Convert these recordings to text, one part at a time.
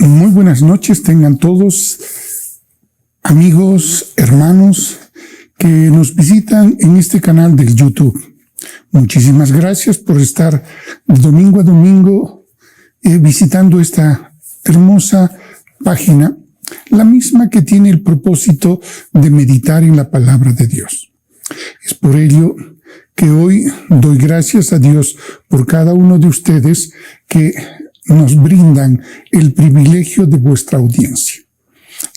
Muy buenas noches, tengan todos amigos, hermanos que nos visitan en este canal del YouTube. Muchísimas gracias por estar de domingo a domingo visitando esta hermosa página, la misma que tiene el propósito de meditar en la palabra de Dios. Es por ello que hoy doy gracias a Dios por cada uno de ustedes que nos brindan el privilegio de vuestra audiencia.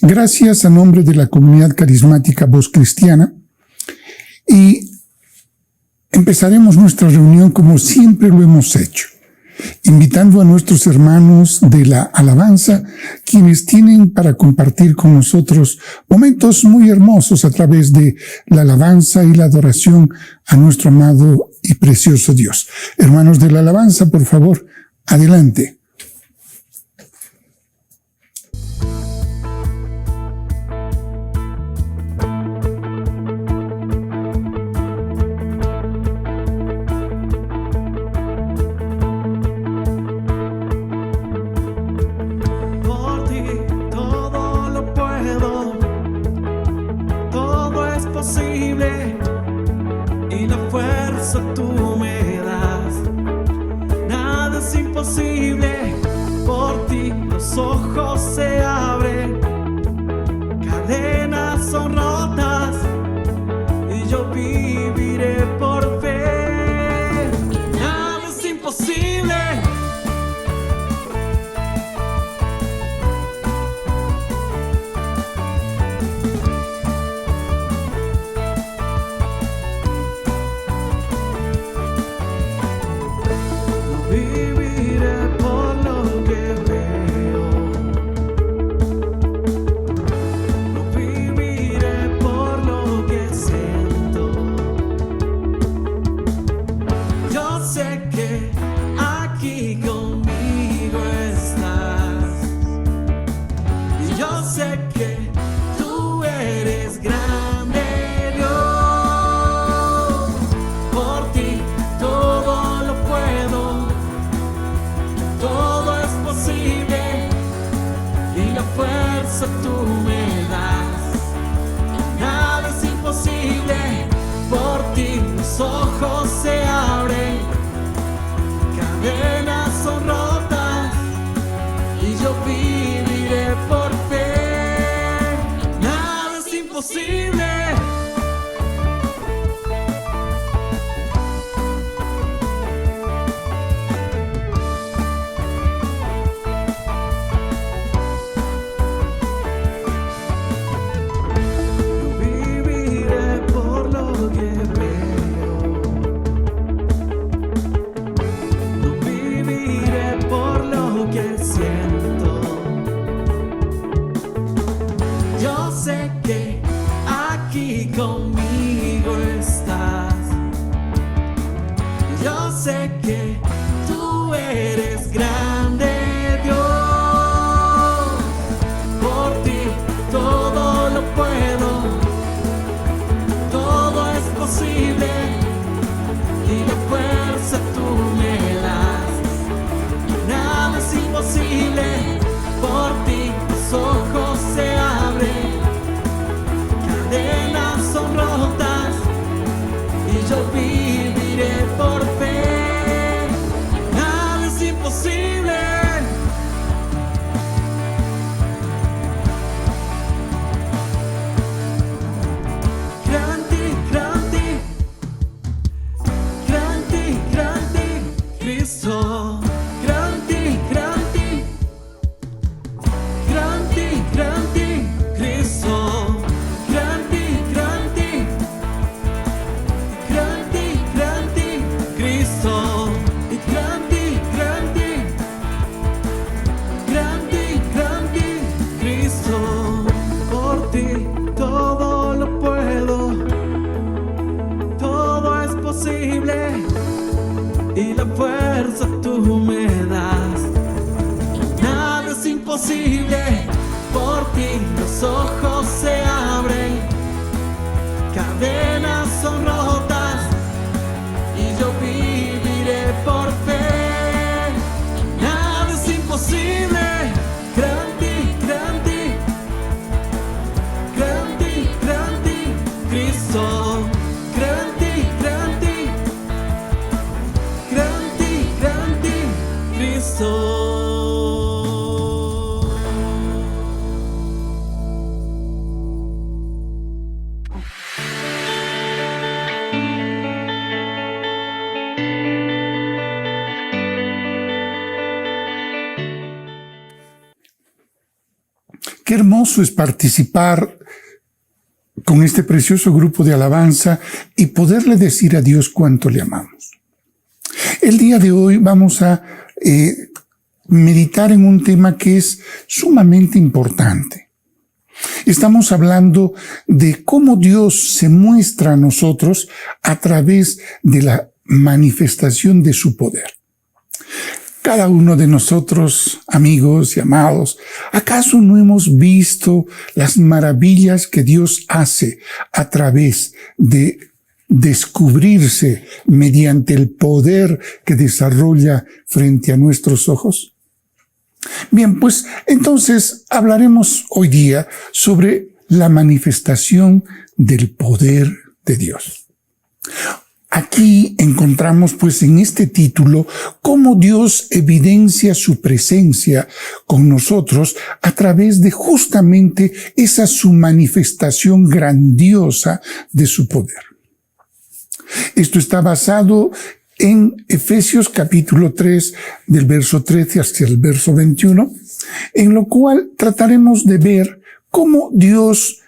Gracias a nombre de la comunidad carismática Voz Cristiana, y empezaremos nuestra reunión como siempre lo hemos hecho, invitando a nuestros hermanos de la alabanza, quienes tienen para compartir con nosotros momentos muy hermosos a través de la alabanza y la adoración a nuestro amado y precioso Dios. Hermanos de la alabanza, por favor, adelante. Y la fuerza tú me das, nada es imposible, por ti los ojos se abren, cadenas son rotas y yo viviré por fe, nada es imposible. Viviré por lo que veo, no viviré por lo que siento. Yo sé que aquí conmigo estás, y yo sé que tú eres grande, Dios. Por ti todo lo puedo, todo es posible y la fuerza tú me das, nada es imposible, por ti los ojos se abren, cadenas son rotas y yo viviré por fe, nada es imposible. Yo sé que aquí conmigo estás, yo sé que tú eres grande, Dios. Por ti todo lo puedo, todo es posible y la fuerza tú me das, nada es imposible, por ti los ojos se abren, cadenas son rotas y yo viviré por fe, nada es imposible. Grande, grande, grande, grande, Cristo. Grande, grande, grande, grande, Cristo. Grande, grande, grande, grande, Cristo. Grande, grande, grande, grande, Cristo. Por ti todo lo puedo, todo es posible y la fuerza tú me das, nada es imposible, por ti los ojos se abren, cadenas son rotas y yo viviré por fe, nada es imposible. Gracias. soy. Qué hermoso es participar con este precioso grupo de alabanza y poderle decir a Dios cuánto le amamos. El día de hoy vamos a meditar en un tema que es sumamente importante. Estamos hablando de cómo Dios se muestra a nosotros a través de la manifestación de su poder. Cada uno de nosotros, amigos y amados, ¿acaso no hemos visto las maravillas que Dios hace a través de descubrirse mediante el poder que desarrolla frente a nuestros ojos? Bien, pues entonces hablaremos hoy día sobre la manifestación del poder de Dios. Aquí encontramos pues en este título cómo Dios evidencia su presencia con nosotros a través de justamente esa su manifestación grandiosa de su poder. Esto está basado en Efesios capítulo 3 del verso 13 hasta el verso 21, en lo cual trataremos de ver cómo Dios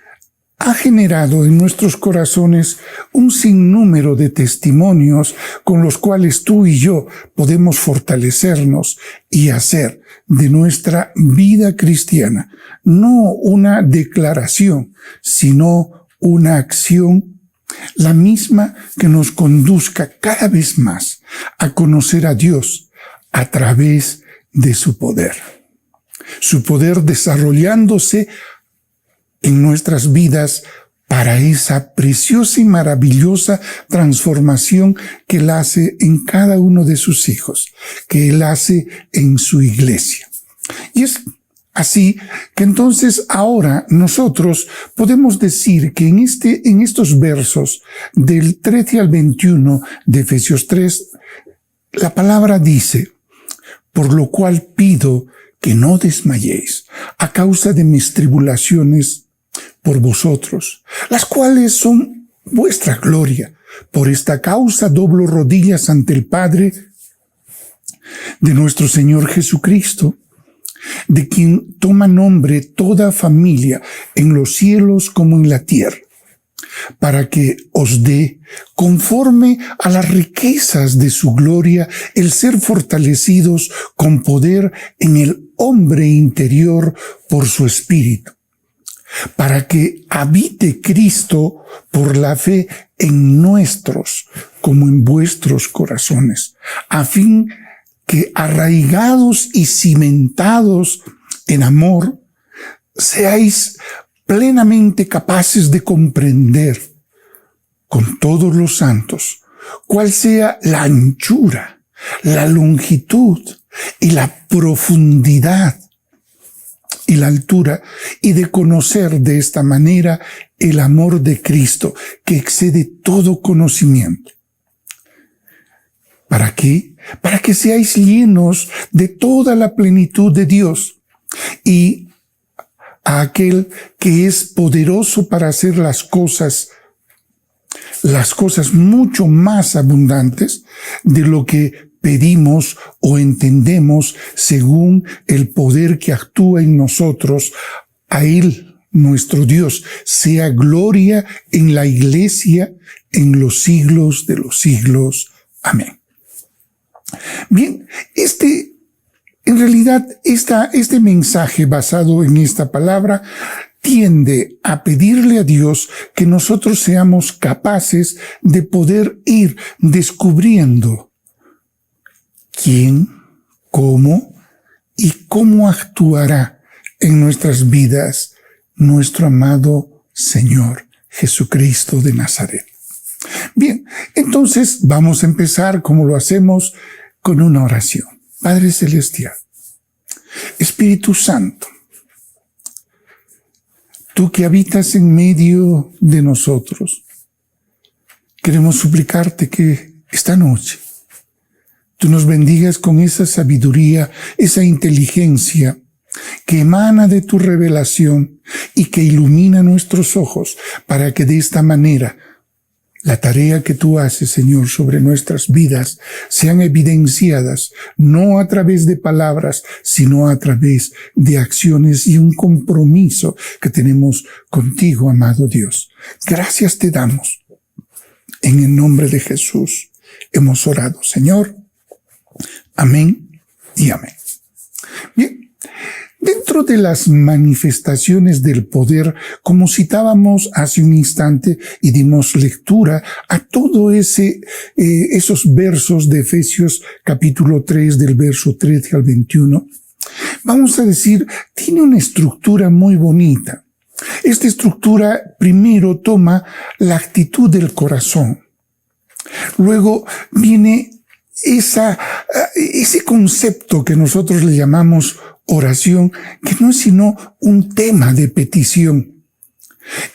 ha generado en nuestros corazones un sinnúmero de testimonios con los cuales tú y yo podemos fortalecernos y hacer de nuestra vida cristiana no una declaración, sino una acción, la misma que nos conduzca cada vez más a conocer a Dios a través de su poder desarrollándose en nuestras vidas para esa preciosa y maravillosa transformación que Él hace en cada uno de sus hijos, que Él hace en su iglesia. Y es así que entonces ahora nosotros podemos decir que en estos versos del 13 al 21 de Efesios 3, la palabra dice: por lo cual pido que no desmayéis a causa de mis tribulaciones por vosotros, las cuales son vuestra gloria. Por esta causa doblo rodillas ante el Padre de nuestro Señor Jesucristo, de quien toma nombre toda familia en los cielos como en la tierra, para que os dé, conforme a las riquezas de su gloria, el ser fortalecidos con poder en el hombre interior por su Espíritu, para que habite Cristo por la fe en nuestros como en vuestros corazones, a fin que arraigados y cimentados en amor, seáis plenamente capaces de comprender con todos los santos cuál sea la anchura, la longitud y la profundidad y la altura, y de conocer de esta manera el amor de Cristo que excede todo conocimiento. ¿Para qué? Para que seáis llenos de toda la plenitud de Dios, y a aquel que es poderoso para hacer las cosas mucho más abundantes de lo que pedimos o entendemos, según el poder que actúa en nosotros. A Él, nuestro Dios, sea gloria en la Iglesia en los siglos de los siglos. Amén. Bien, en realidad, este mensaje basado en esta palabra tiende a pedirle a Dios que nosotros seamos capaces de poder ir descubriendo quién, cómo y cómo actuará en nuestras vidas nuestro amado Señor Jesucristo de Nazaret. Bien, entonces vamos a empezar, como lo hacemos, con una oración. Padre Celestial, Espíritu Santo, tú que habitas en medio de nosotros, queremos suplicarte que esta noche tú nos bendigas con esa sabiduría, esa inteligencia que emana de tu revelación y que ilumina nuestros ojos para que de esta manera la tarea que tú haces, Señor, sobre nuestras vidas sean evidenciadas no a través de palabras, sino a través de acciones y un compromiso que tenemos contigo, amado Dios. Gracias te damos. En el nombre de Jesús hemos orado, Señor. Amén y amén. Bien. Dentro de las manifestaciones del poder, como citábamos hace un instante y dimos lectura a todo esos versos de Efesios capítulo 3 del verso 13 al 21, vamos a decir, tiene una estructura muy bonita. Esta estructura primero toma la actitud del corazón. Luego viene ese concepto que nosotros le llamamos oración, que no es sino un tema de petición.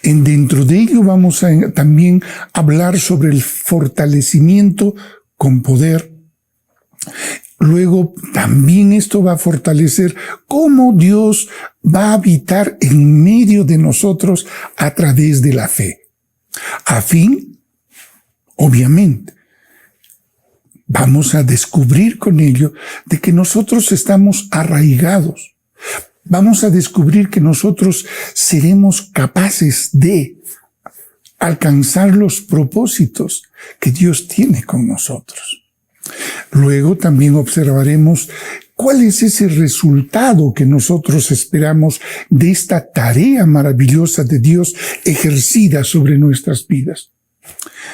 Dentro de ello vamos a también hablar sobre el fortalecimiento con poder. Luego también esto va a fortalecer cómo Dios va a habitar en medio de nosotros a través de la fe. A fin, obviamente, vamos a descubrir con ello de que nosotros estamos arraigados. Vamos a descubrir que nosotros seremos capaces de alcanzar los propósitos que Dios tiene con nosotros. Luego también observaremos cuál es ese resultado que nosotros esperamos de esta tarea maravillosa de Dios ejercida sobre nuestras vidas.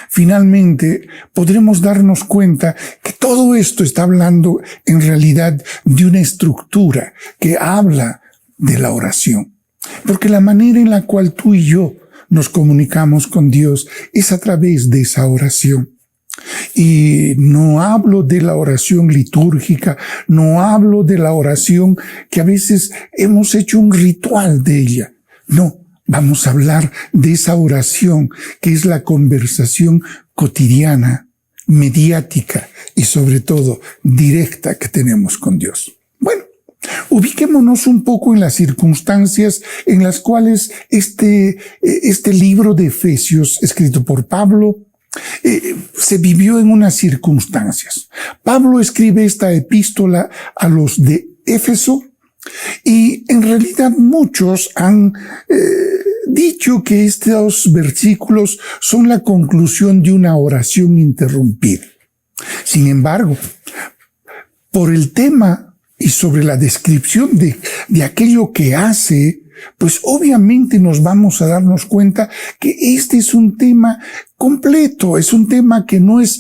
Finalmente, podremos darnos cuenta que todo esto está hablando en realidad de una estructura que habla de la oración. Porque la manera en la cual tú y yo nos comunicamos con Dios es a través de esa oración. Y no hablo de la oración litúrgica, no hablo de la oración que a veces hemos hecho un ritual de ella. No. Vamos a hablar de esa oración que es la conversación cotidiana, mediática y sobre todo directa que tenemos con Dios. Bueno, ubiquémonos un poco en las circunstancias en las cuales este libro de Efesios, escrito por Pablo, se vivió en unas circunstancias. Pablo escribe esta epístola a los de Éfeso y en realidad muchos han dicho que estos versículos son la conclusión de una oración interrumpida. Sin embargo, por el tema y sobre la descripción de aquello que hace, pues obviamente nos vamos a darnos cuenta que este es un tema completo, es un tema que no es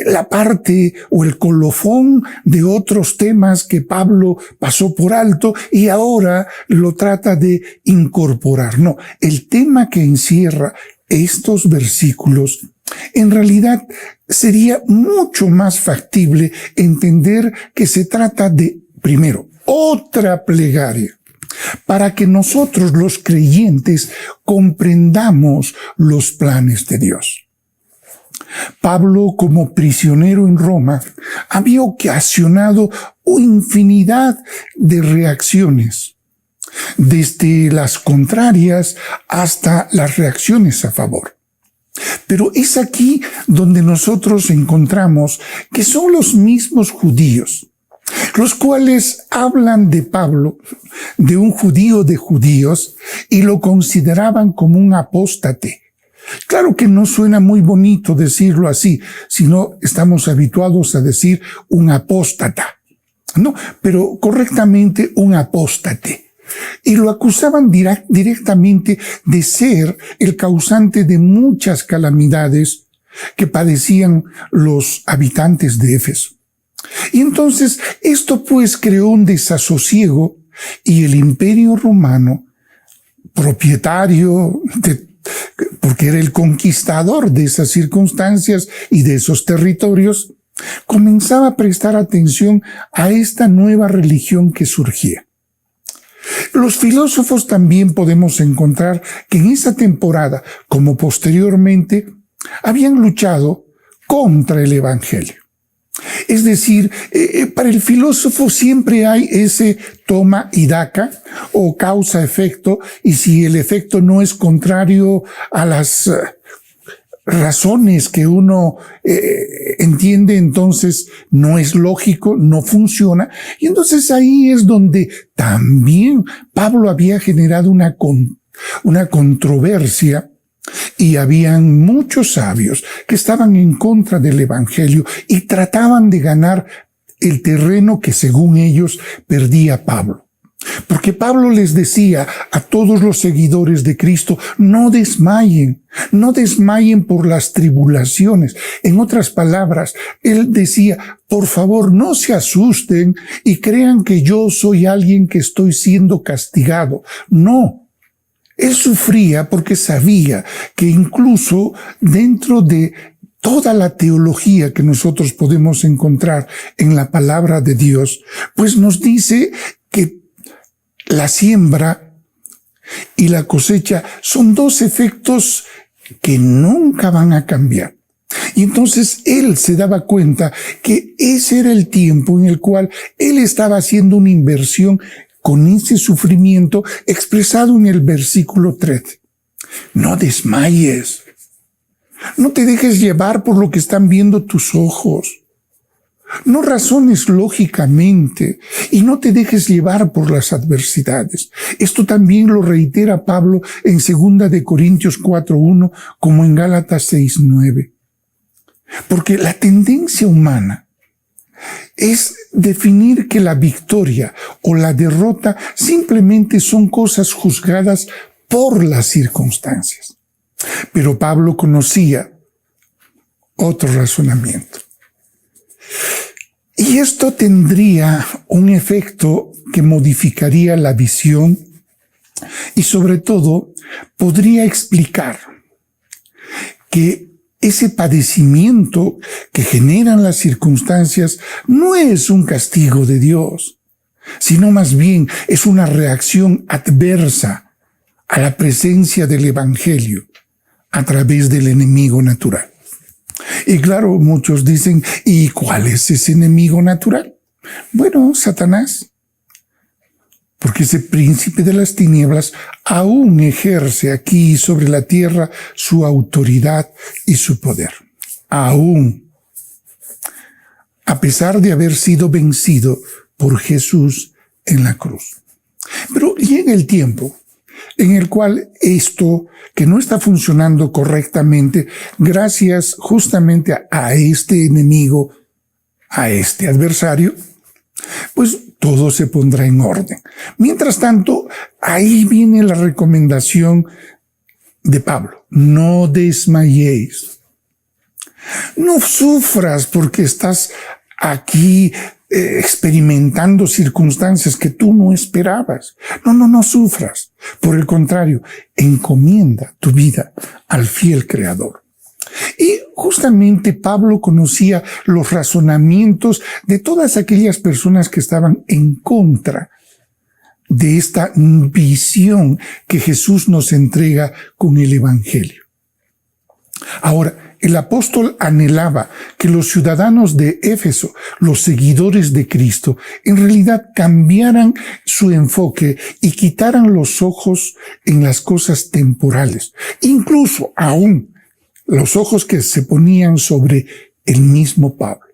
la parte o el colofón de otros temas que Pablo pasó por alto y ahora lo trata de incorporar. No, el tema que encierra estos versículos en realidad sería mucho más factible entender que se trata de, primero, otra plegaria, para que nosotros los creyentes comprendamos los planes de Dios. Pablo, como prisionero en Roma, había ocasionado infinidad de reacciones, desde las contrarias hasta las reacciones a favor. Pero es aquí donde nosotros encontramos que son los mismos judíos, los cuales hablan de Pablo, de un judío de judíos, y lo consideraban como un apóstate. Claro que no suena muy bonito decirlo así, sino estamos habituados a decir un apóstata, ¿no? Pero correctamente un apóstate. Y lo acusaban directamente de ser el causante de muchas calamidades que padecían los habitantes de Éfeso. Y entonces esto pues creó un desasosiego y el Imperio Romano, propietario porque era el conquistador de esas circunstancias y de esos territorios, comenzaba a prestar atención a esta nueva religión que surgía. Los filósofos también podemos encontrar que en esa temporada, como posteriormente, habían luchado contra el Evangelio. Es decir, para el filósofo siempre hay ese toma y daca o causa-efecto, y si el efecto no es contrario a las razones que uno entiende, entonces no es lógico, no funciona. Y entonces ahí es donde también Pablo había generado una controversia, y habían muchos sabios que estaban en contra del evangelio y trataban de ganar el terreno que según ellos perdía Pablo. Porque Pablo les decía a todos los seguidores de Cristo, no desmayen por las tribulaciones. En otras palabras, él decía, por favor, no se asusten y crean que yo soy alguien que estoy siendo castigado. No. Él sufría porque sabía que incluso dentro de toda la teología que nosotros podemos encontrar en la palabra de Dios, pues nos dice que la siembra y la cosecha son dos efectos que nunca van a cambiar. Y entonces él se daba cuenta que ese era el tiempo en el cual él estaba haciendo una inversión con ese sufrimiento expresado en el versículo 13. No desmayes. No te dejes llevar por lo que están viendo tus ojos. No razones lógicamente y no te dejes llevar por las adversidades. Esto también lo reitera Pablo en 2 de Corintios 4:1 como en Gálatas 6:9. Porque la tendencia humana es definir que la victoria o la derrota simplemente son cosas juzgadas por las circunstancias. Pero Pablo conocía otro razonamiento. Y esto tendría un efecto que modificaría la visión y sobre todo podría explicar que ese padecimiento que generan las circunstancias no es un castigo de Dios, sino más bien es una reacción adversa a la presencia del Evangelio a través del enemigo natural. Y claro, muchos dicen, ¿y cuál es ese enemigo natural? Bueno, Satanás. Porque ese príncipe de las tinieblas aún ejerce aquí sobre la tierra su autoridad y su poder. Aún. A pesar de haber sido vencido por Jesús en la cruz. Pero llega el tiempo en el cual esto que no está funcionando correctamente, gracias justamente a este enemigo, a este adversario, pues todo se pondrá en orden. Mientras tanto, ahí viene la recomendación de Pablo. No desmayéis. No sufras porque estás aquí experimentando circunstancias que tú no esperabas. No sufras. Por el contrario, encomienda tu vida al fiel Creador. Y justamente Pablo conocía los razonamientos de todas aquellas personas que estaban en contra de esta visión que Jesús nos entrega con el Evangelio. Ahora, el apóstol anhelaba que los ciudadanos de Éfeso, los seguidores de Cristo, en realidad cambiaran su enfoque y quitaran los ojos en las cosas temporales, incluso aún los ojos que se ponían sobre el mismo Pablo.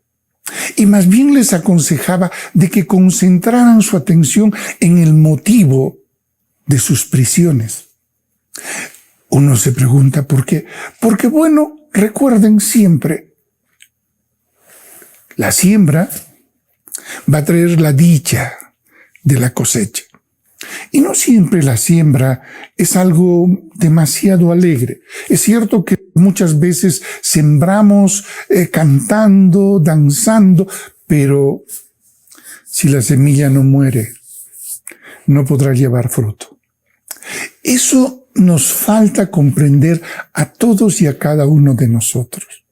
Y más bien les aconsejaba de que concentraran su atención en el motivo de sus prisiones. Uno se pregunta por qué. Porque bueno, recuerden siempre, la siembra va a traer la dicha de la cosecha. Y no siempre la siembra es algo demasiado alegre. Es cierto que muchas veces sembramos cantando, danzando, pero si la semilla no muere, no podrá llevar fruto. Eso nos falta comprender a todos y a cada uno de nosotros.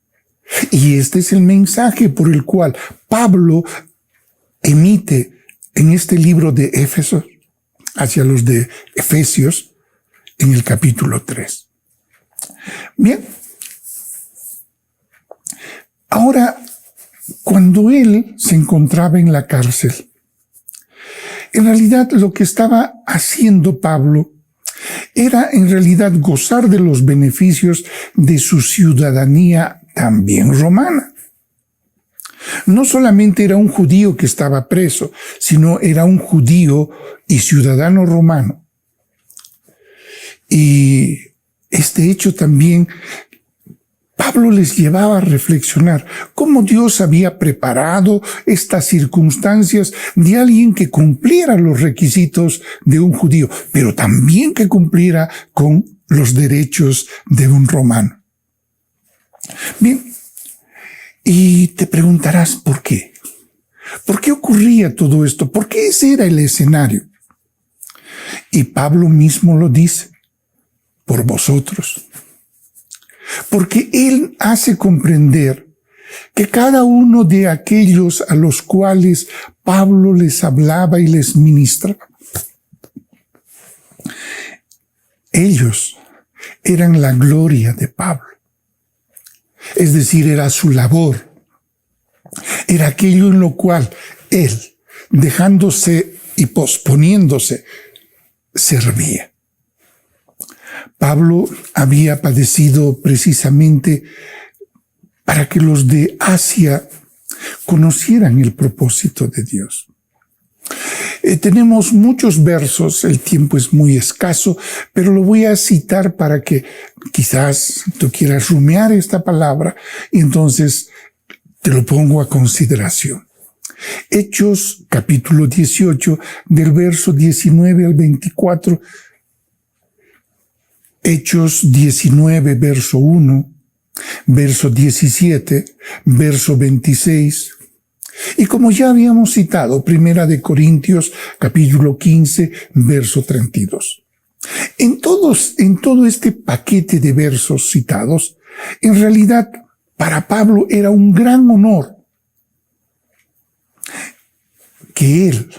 Y este es el mensaje por el cual Pablo emite en este libro de Éfeso hacia los de Efesios en el capítulo 3. Bien. Ahora cuando él se encontraba en la cárcel, en realidad lo que estaba haciendo Pablo era en realidad gozar de los beneficios de su ciudadanía también romana. No solamente era un judío que estaba preso, sino era un judío y ciudadano romano. Y este hecho también Pablo les llevaba a reflexionar cómo Dios había preparado estas circunstancias de alguien que cumpliera los requisitos de un judío, pero también que cumpliera con los derechos de un romano. Bien, y te preguntarás por qué. ¿Por qué ocurría todo esto? ¿Por qué ese era el escenario? Y Pablo mismo lo dice, por vosotros. Porque él hace comprender que cada uno de aquellos a los cuales Pablo les hablaba y les ministraba, ellos eran la gloria de Pablo. Es decir, era su labor. Era aquello en lo cual él, dejándose y posponiéndose, servía. Pablo había padecido precisamente para que los de Asia conocieran el propósito de Dios. Tenemos muchos versos, el tiempo es muy escaso, pero lo voy a citar para que quizás tú quieras rumiar esta palabra y entonces te lo pongo a consideración. Hechos capítulo 18, del verso 19 al 24, Hechos 19, verso 1, verso 17, verso 26. Y como ya habíamos citado, Primera de Corintios, capítulo 15, verso 32. En todo este paquete de versos citados, en realidad, para Pablo era un gran honor que él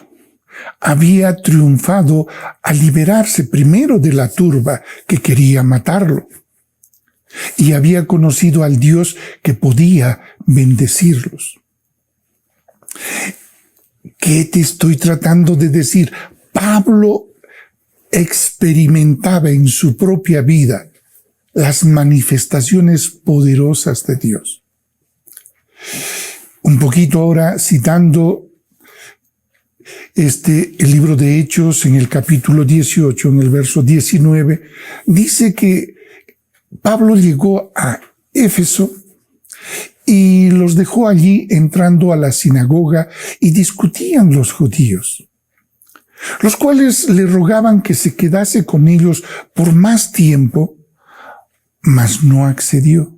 había triunfado al liberarse primero de la turba que quería matarlo y había conocido al Dios que podía bendecirlos. ¿Qué te estoy tratando de decir? Pablo experimentaba en su propia vida las manifestaciones poderosas de Dios. Un poquito ahora citando el libro de Hechos en el capítulo 18, en el verso 19, dice que Pablo llegó a Éfeso y los dejó allí entrando a la sinagoga y discutían los judíos, los cuales le rogaban que se quedase con ellos por más tiempo, mas no accedió,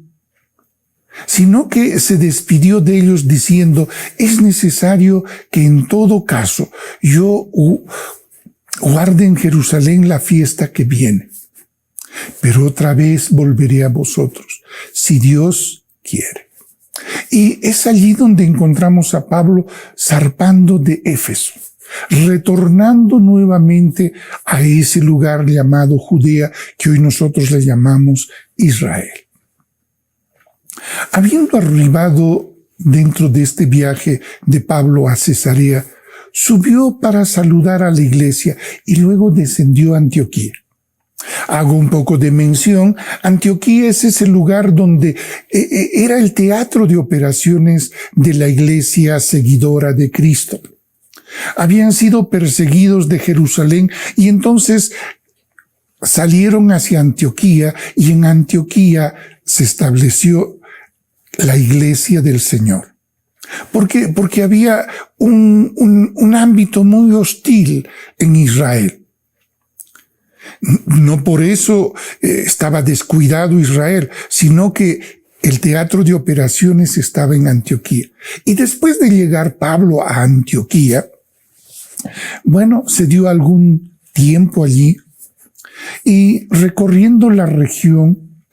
sino que se despidió de ellos diciendo, es necesario que en todo caso yo guarde en Jerusalén la fiesta que viene, pero otra vez volveré a vosotros, si Dios quiere. Y es allí donde encontramos a Pablo zarpando de Éfeso, retornando nuevamente a ese lugar llamado Judea, que hoy nosotros le llamamos Israel. Habiendo arribado dentro de este viaje de Pablo a Cesarea, subió para saludar a la iglesia y luego descendió a Antioquía. Hago un poco de mención. Antioquía es ese lugar donde era el teatro de operaciones de la iglesia seguidora de Cristo. Habían sido perseguidos de Jerusalén y entonces salieron hacia Antioquía y en Antioquía se estableció la iglesia del Señor. Porque había un ámbito muy hostil en Israel. No por eso estaba descuidado Israel, sino que el teatro de operaciones estaba en Antioquía. Y después de llegar Pablo a Antioquía, bueno, se dio algún tiempo allí y recorriendo la región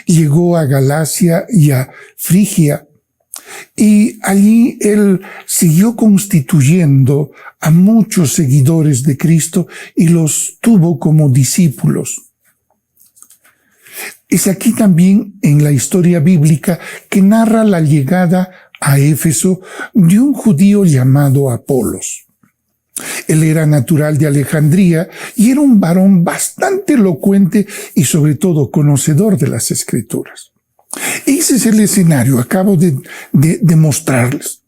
llegó a Galacia y a Frigia. Y allí él siguió constituyendo a muchos seguidores de Cristo y los tuvo como discípulos. Es aquí también en la historia bíblica que narra la llegada a Éfeso de un judío llamado Apolos. Él era natural de Alejandría y era un varón bastante elocuente y sobre todo conocedor de las Escrituras. Ese es el escenario, acabo de mostrarles.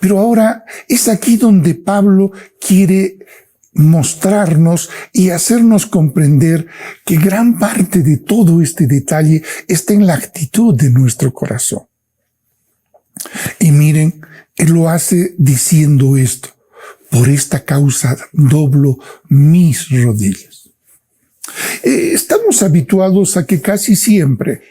Pero ahora es aquí donde Pablo quiere mostrarnos y hacernos comprender que gran parte de todo este detalle está en la actitud de nuestro corazón. Y miren, él lo hace diciendo esto: por esta causa doblo mis rodillas. Estamos habituados a que casi siempre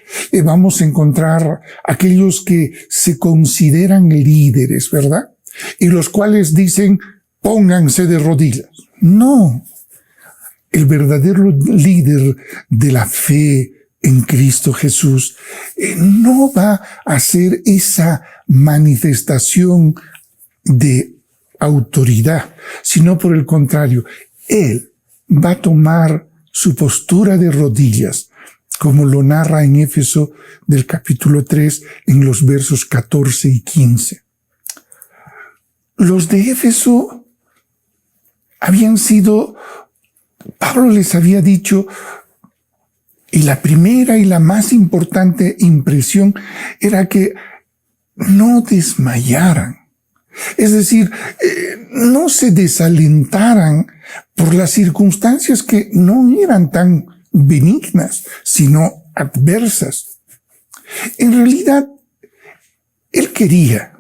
vamos a encontrar aquellos que se consideran líderes, ¿verdad? Y los cuales dicen, pónganse de rodillas. No, el verdadero líder de la fe en Cristo Jesús no va a hacer esa manifestación de autoridad, sino por el contrario, él va a tomar su postura de rodillas, como lo narra en Éfeso del capítulo 3, en los versos 14 y 15. Los de Éfeso habían sido, Pablo les había dicho, y la primera y la más importante impresión era que no desmayaran. Es decir, no se desalentaran por las circunstancias que no eran tan benignas, sino adversas. En realidad, él quería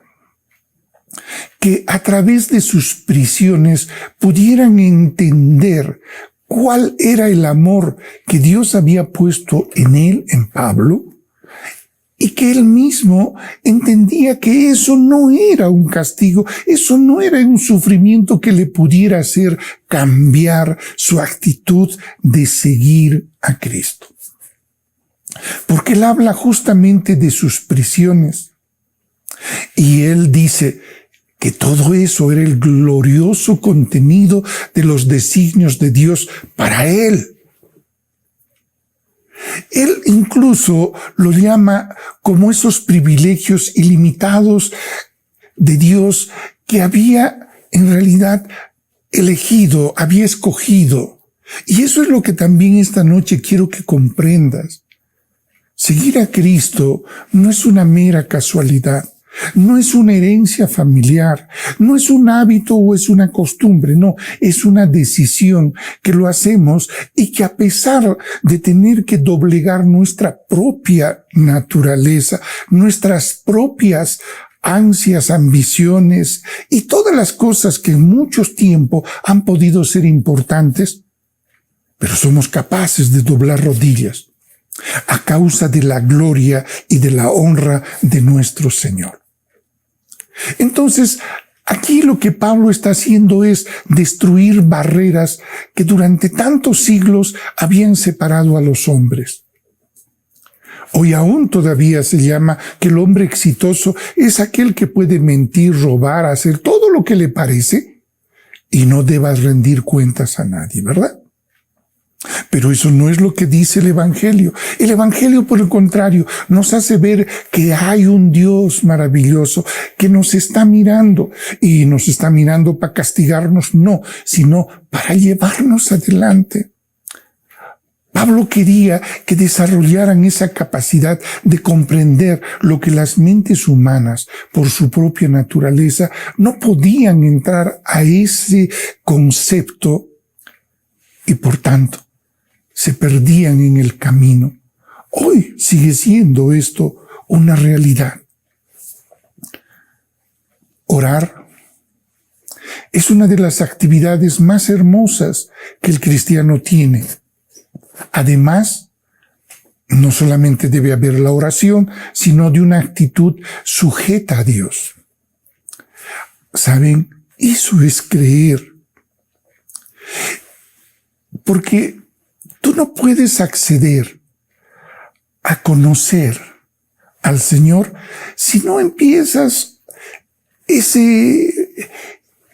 que a través de sus prisiones pudieran entender cuál era el amor que Dios había puesto en él, en Pablo, y que él mismo entendía que eso no era un castigo, eso no era un sufrimiento que le pudiera hacer cambiar su actitud de seguir a Cristo. Porque él habla justamente de sus prisiones. Y él dice que todo eso era el glorioso contenido de los designios de Dios para él. Él incluso lo llama como esos privilegios ilimitados de Dios que había en realidad elegido, había escogido. Y eso es lo que también esta noche quiero que comprendas. Seguir a Cristo no es una mera casualidad. No es una herencia familiar, no es un hábito o es una costumbre, no, es una decisión que lo hacemos y que a pesar de tener que doblegar nuestra propia naturaleza, nuestras propias ansias, ambiciones y todas las cosas que en muchos tiempos han podido ser importantes, pero somos capaces de doblar rodillas a causa de la gloria y de la honra de nuestro Señor. Entonces, aquí lo que Pablo está haciendo es destruir barreras que durante tantos siglos habían separado a los hombres. Hoy aún todavía se llama que el hombre exitoso es aquel que puede mentir, robar, hacer todo lo que le parece y no deba rendir cuentas a nadie, ¿verdad? Pero eso no es lo que dice el Evangelio. El Evangelio, por el contrario, nos hace ver que hay un Dios maravilloso que nos está mirando y nos está mirando para castigarnos, no, sino para llevarnos adelante. Pablo quería que desarrollaran esa capacidad de comprender lo que las mentes humanas, por su propia naturaleza, no podían entrar a ese concepto y por tanto se perdían en el camino. Hoy sigue siendo esto una realidad. Orar es una de las actividades más hermosas que el cristiano tiene. Además, no solamente debe haber la oración, sino de una actitud sujeta a Dios. ¿Saben? Eso es creer. Porque tú no puedes acceder a conocer al Señor si no empiezas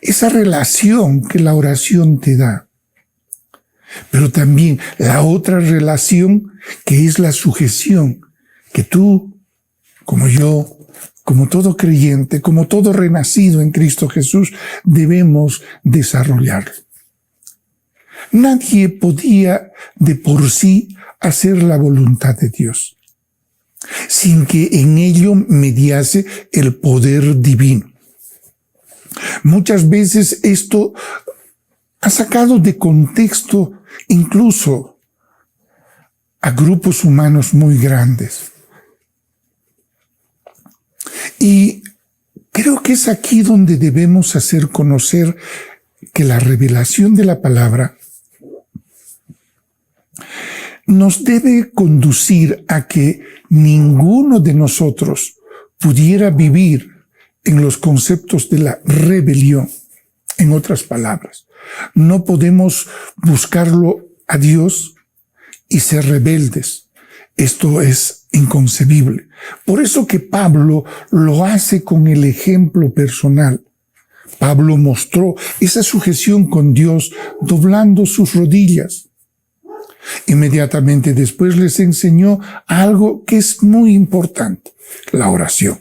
esa relación que la oración te da. Pero también la otra relación que es la sujeción, que tú, como yo, como todo creyente, como todo renacido en Cristo Jesús, debemos desarrollarlo. Nadie podía de por sí hacer la voluntad de Dios sin que en ello mediase el poder divino. Muchas veces esto ha sacado de contexto incluso a grupos humanos muy grandes. Y creo que es aquí donde debemos hacer conocer que la revelación de la palabra nos debe conducir a que ninguno de nosotros pudiera vivir en los conceptos de la rebelión. En otras palabras, no podemos buscarlo a Dios y ser rebeldes. Esto es inconcebible. Por eso que Pablo lo hace con el ejemplo personal. Pablo mostró esa sujeción con Dios doblando sus rodillas. Inmediatamente después les enseñó algo que es muy importante, la oración.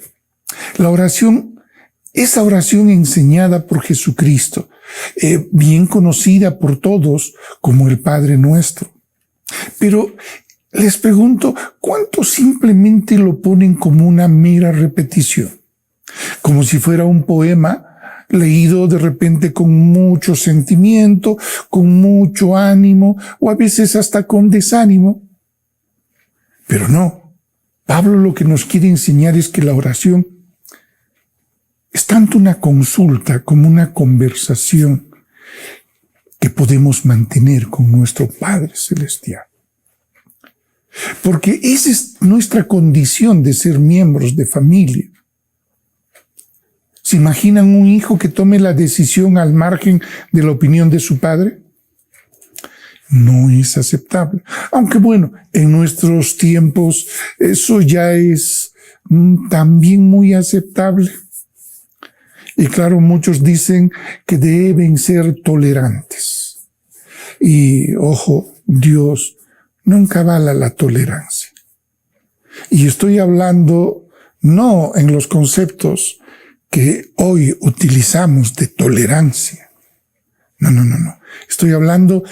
La oración, esa oración enseñada por Jesucristo, bien conocida por todos como el Padre Nuestro. Pero les pregunto, ¿cuántos simplemente lo ponen como una mera repetición? Como si fuera un poema leído de repente con mucho sentimiento, con mucho ánimo, o a veces hasta con desánimo. Pero no, Pablo lo que nos quiere enseñar es que la oración es tanto una consulta como una conversación que podemos mantener con nuestro Padre Celestial. Porque esa es nuestra condición de ser miembros de familia. ¿Se imaginan un hijo que tome la decisión al margen de la opinión de su padre? No es aceptable. Aunque bueno, en nuestros tiempos eso ya es también muy aceptable. Y claro, muchos dicen que deben ser tolerantes. Y ojo, Dios nunca avala la tolerancia. Y estoy hablando no en los conceptos que hoy utilizamos de tolerancia. No. Estoy hablando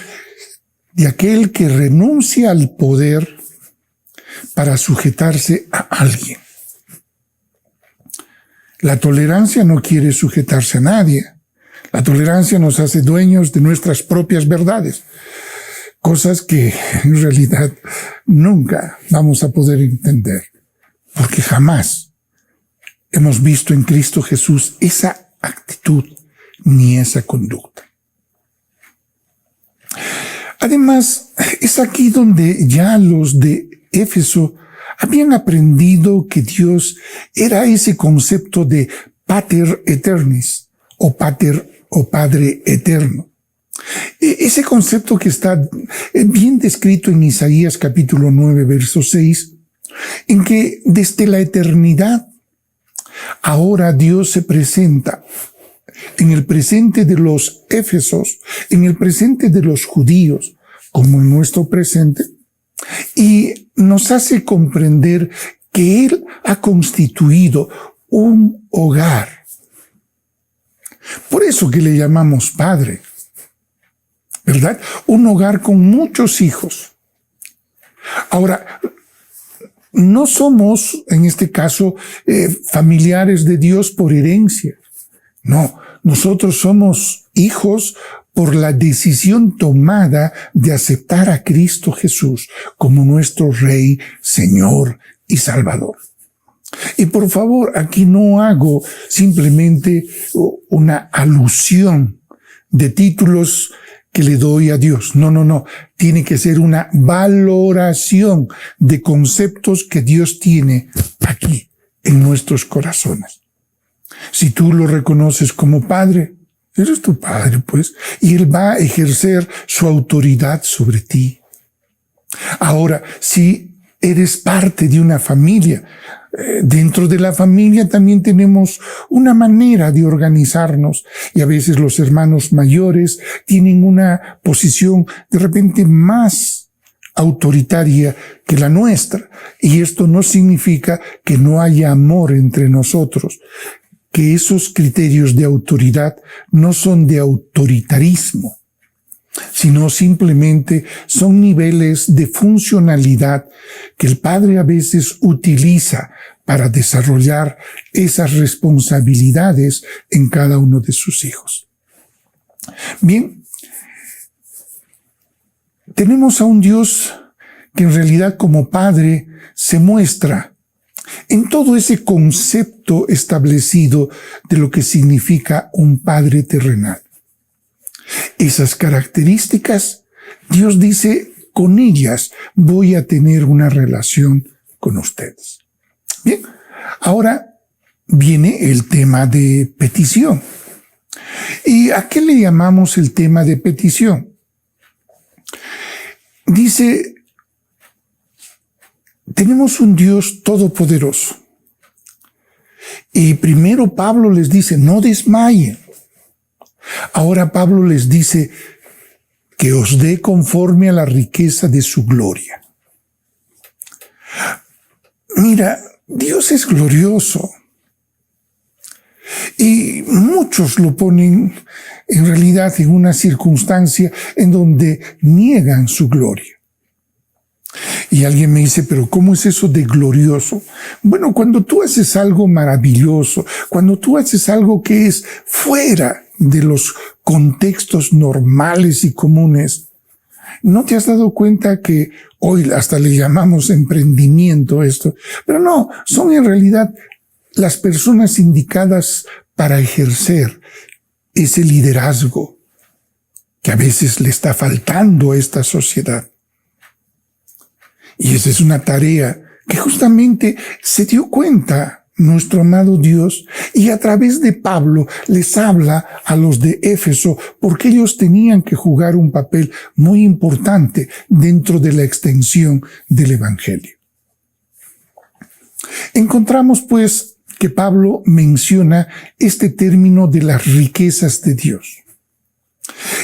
de aquel que renuncia al poder para sujetarse a alguien. La tolerancia no quiere sujetarse a nadie. La tolerancia nos hace dueños de nuestras propias verdades, cosas que en realidad nunca vamos a poder entender, porque jamás hemos visto en Cristo Jesús esa actitud ni esa conducta. Además, es aquí donde ya los de Éfeso habían aprendido que Dios era ese concepto de pater eternis o Padre eterno. Ese concepto que está bien descrito en Isaías capítulo 9, verso 6, en que desde la eternidad ahora Dios se presenta en el presente de los éfesos, en el presente de los judíos, como en nuestro presente, y nos hace comprender que Él ha constituido un hogar. Por eso que le llamamos Padre, ¿verdad? Un hogar con muchos hijos. Ahora, no somos, en este caso, familiares de Dios por herencia. No, nosotros somos hijos por la decisión tomada de aceptar a Cristo Jesús como nuestro Rey, Señor y Salvador. Y por favor, aquí no hago simplemente una alusión de títulos que le doy a Dios. No. Tiene que ser una valoración de conceptos que Dios tiene aquí en nuestros corazones. Si tú lo reconoces como Padre, eres tu Padre, pues, y Él va a ejercer su autoridad sobre ti. Ahora, si eres parte de una familia, dentro de la familia también tenemos una manera de organizarnos y a veces los hermanos mayores tienen una posición de repente más autoritaria que la nuestra. Y esto no significa que no haya amor entre nosotros, que esos criterios de autoridad no son de autoritarismo, sino simplemente son niveles de funcionalidad que el padre a veces utiliza para desarrollar esas responsabilidades en cada uno de sus hijos. Bien, tenemos a un Dios que en realidad como padre se muestra en todo ese concepto establecido de lo que significa un padre terrenal. Esas características, Dios dice, con ellas voy a tener una relación con ustedes. Bien, ahora viene el tema de petición. ¿Y a qué le llamamos el tema de petición? Dice, tenemos un Dios todopoderoso. Y primero Pablo les dice, no desmayen. Ahora Pablo les dice, que os dé conforme a la riqueza de su gloria. Mira, Dios es glorioso. Y muchos lo ponen en realidad en una circunstancia en donde niegan su gloria. Y alguien me dice, pero ¿cómo es eso de glorioso? Bueno, cuando tú haces algo maravilloso, cuando tú haces algo que es fuera de los contextos normales y comunes, ¿no te has dado cuenta que hoy hasta le llamamos emprendimiento esto? Pero no, son en realidad las personas indicadas para ejercer ese liderazgo que a veces le está faltando a esta sociedad. Y esa es una tarea que justamente se dio cuenta nuestro amado Dios, y a través de Pablo les habla a los de Éfeso, porque ellos tenían que jugar un papel muy importante dentro de la extensión del Evangelio. Encontramos pues que Pablo menciona este término de las riquezas de Dios.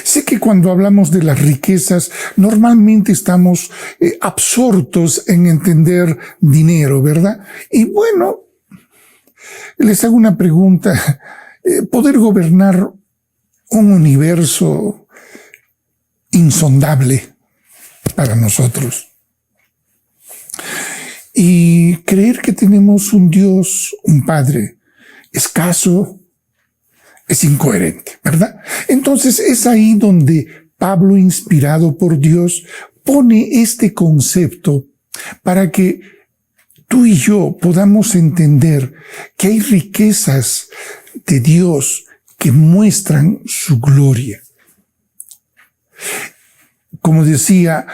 Sé que cuando hablamos de las riquezas, normalmente estamos absortos en entender dinero, ¿verdad? Y bueno, les hago una pregunta. Poder gobernar un universo insondable para nosotros y creer que tenemos un Dios, un Padre escaso, es incoherente, ¿verdad? Entonces es ahí donde Pablo, inspirado por Dios, pone este concepto para que tú y yo podamos entender que hay riquezas de Dios que muestran su gloria. Como decía,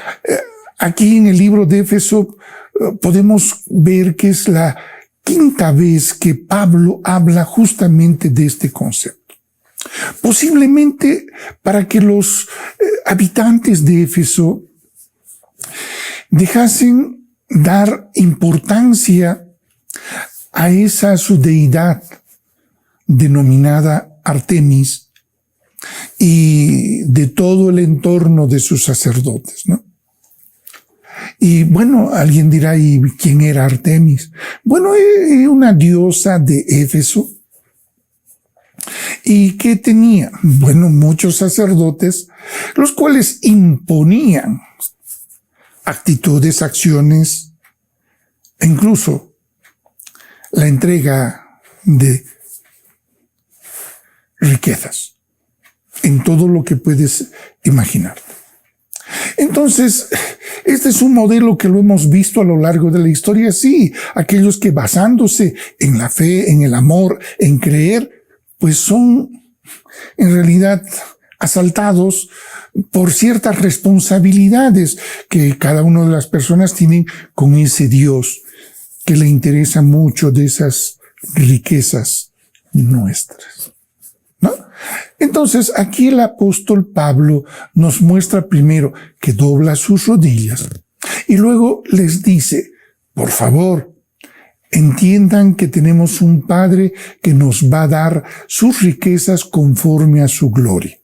aquí en el libro de Éfeso podemos ver que es la quinta vez que Pablo habla justamente de este concepto. Posiblemente para que los habitantes de Éfeso dejasen dar importancia a esa su deidad denominada Artemis y de todo el entorno de sus sacerdotes, ¿no? Y bueno, alguien dirá, ¿y quién era Artemis? Bueno, era una diosa de Éfeso. ¿Y qué tenía? Bueno, muchos sacerdotes, los cuales imponían actitudes, acciones, e incluso la entrega de riquezas en todo lo que puedes imaginar. Entonces, este es un modelo que lo hemos visto a lo largo de la historia. Sí, aquellos que basándose en la fe, en el amor, en creer, pues son en realidad asaltados por ciertas responsabilidades que cada una de las personas tienen con ese Dios que le interesa mucho de esas riquezas nuestras, ¿no? Entonces, aquí el apóstol Pablo nos muestra primero que dobla sus rodillas y luego les dice, por favor, entiendan que tenemos un Padre que nos va a dar sus riquezas conforme a su gloria.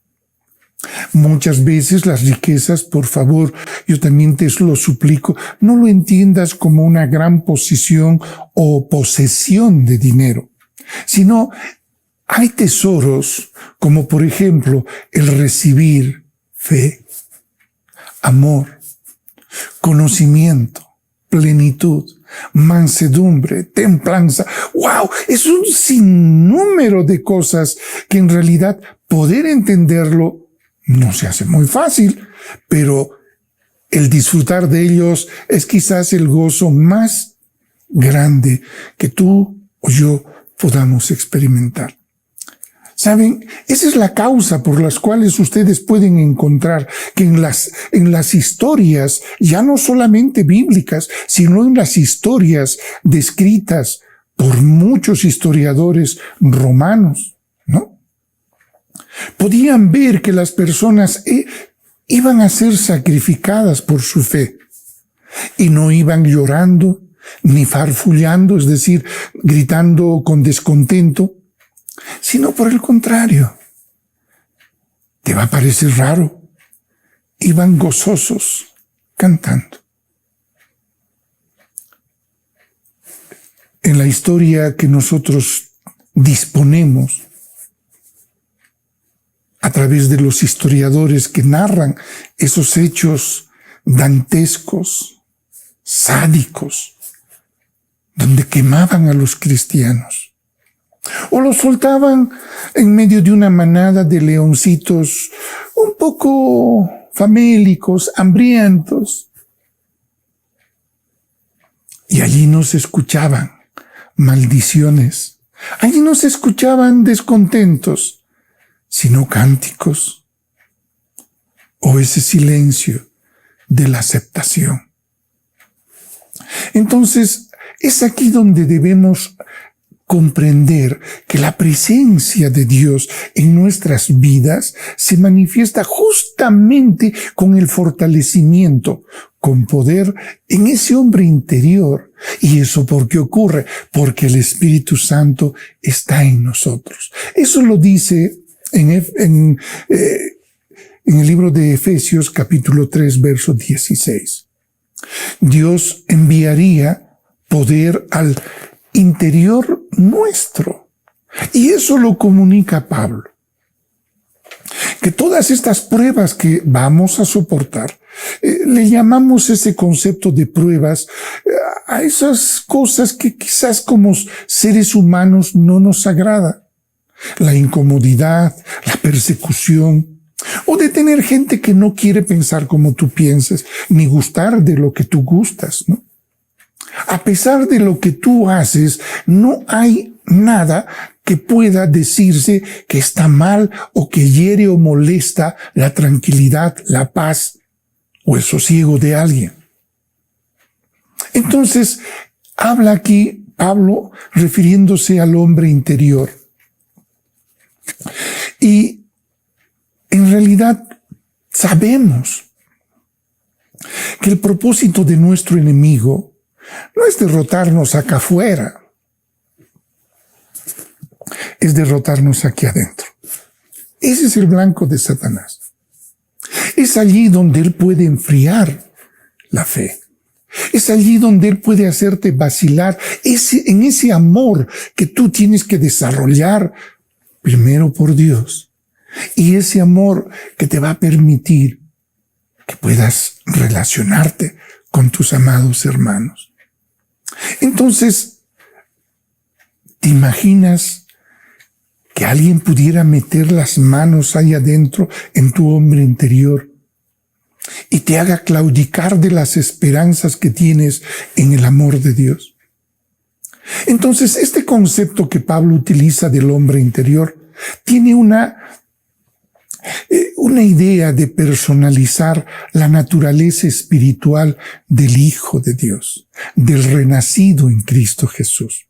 Muchas veces las riquezas, por favor, yo también te lo suplico, no lo entiendas como una gran posición o posesión de dinero, sino hay tesoros como por ejemplo el recibir fe, amor, conocimiento, plenitud, mansedumbre, templanza. ¡Wow! Es un sinnúmero de cosas que en realidad poder entenderlo no se hace muy fácil, pero el disfrutar de ellos es quizás el gozo más grande que tú o yo podamos experimentar. ¿Saben? Esa es la causa por las cuales ustedes pueden encontrar que en las historias, ya no solamente bíblicas, sino en las historias descritas por muchos historiadores romanos, ¿no? Podían ver que las personas iban a ser sacrificadas por su fe y no iban llorando ni farfullando, es decir, gritando con descontento, sino por el contrario. Te va a parecer raro. Iban gozosos cantando. En la historia que nosotros disponemos, a través de los historiadores que narran esos hechos dantescos, sádicos, donde quemaban a los cristianos, o los soltaban en medio de una manada de leoncitos un poco famélicos, hambrientos, y allí no se escuchaban maldiciones, allí no se escuchaban descontentos, sino cánticos, o ese silencio de la aceptación. Entonces, es aquí donde debemos comprender que la presencia de Dios en nuestras vidas se manifiesta justamente con el fortalecimiento, con poder en ese hombre interior. ¿Y eso por qué ocurre? Porque el Espíritu Santo está en nosotros. Eso lo dice en el libro de Efesios capítulo 3, verso 16. Dios enviaría poder al interior nuestro. Y eso lo comunica Pablo. Que todas estas pruebas que vamos a soportar, le llamamos ese concepto de pruebas a esas cosas que quizás como seres humanos no nos agrada. La incomodidad, la persecución, o de tener gente que no quiere pensar como tú piensas, ni gustar de lo que tú gustas, ¿no? A pesar de lo que tú haces, no hay nada que pueda decirse que está mal o que hiere o molesta la tranquilidad, la paz o el sosiego de alguien. Entonces, habla aquí Pablo refiriéndose al hombre interior. Y en realidad sabemos que el propósito de nuestro enemigo no es derrotarnos acá afuera, es derrotarnos aquí adentro. Ese es el blanco de Satanás. Es allí donde él puede enfriar la fe. Es allí donde él puede hacerte vacilar en ese amor que tú tienes que desarrollar primero por Dios. Y ese amor que te va a permitir que puedas relacionarte con tus amados hermanos. Entonces, ¿te imaginas que alguien pudiera meter las manos ahí adentro en tu hombre interior y te haga claudicar de las esperanzas que tienes en el amor de Dios? Entonces, este concepto que Pablo utiliza del hombre interior tiene una idea de personalizar la naturaleza espiritual del Hijo de Dios, del renacido en Cristo Jesús.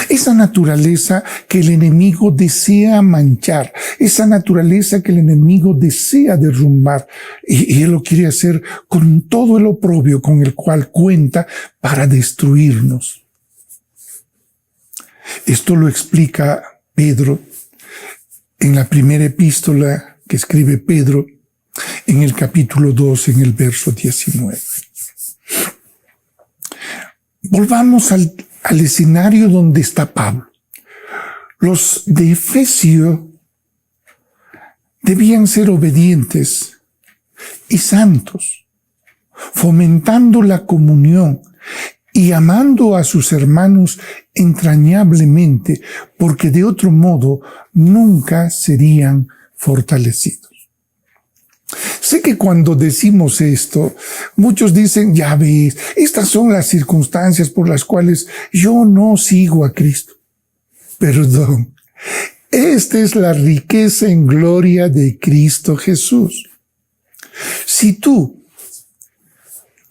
Esa naturaleza que el enemigo desea manchar, esa naturaleza que el enemigo desea derrumbar, y él lo quiere hacer con todo el oprobio con el cual cuenta para destruirnos. Esto lo explica Pedro en la primera epístola que escribe Pedro en el capítulo 2, en el verso 19. Volvamos al escenario donde está Pablo. Los de Efesio debían ser obedientes y santos, fomentando la comunión y amando a sus hermanos entrañablemente, porque de otro modo nunca serían fortalecidos. Sé que cuando decimos esto, muchos dicen, ya ves, estas son las circunstancias por las cuales yo no sigo a Cristo. Perdón, esta es la riqueza en gloria de Cristo Jesús. Si tú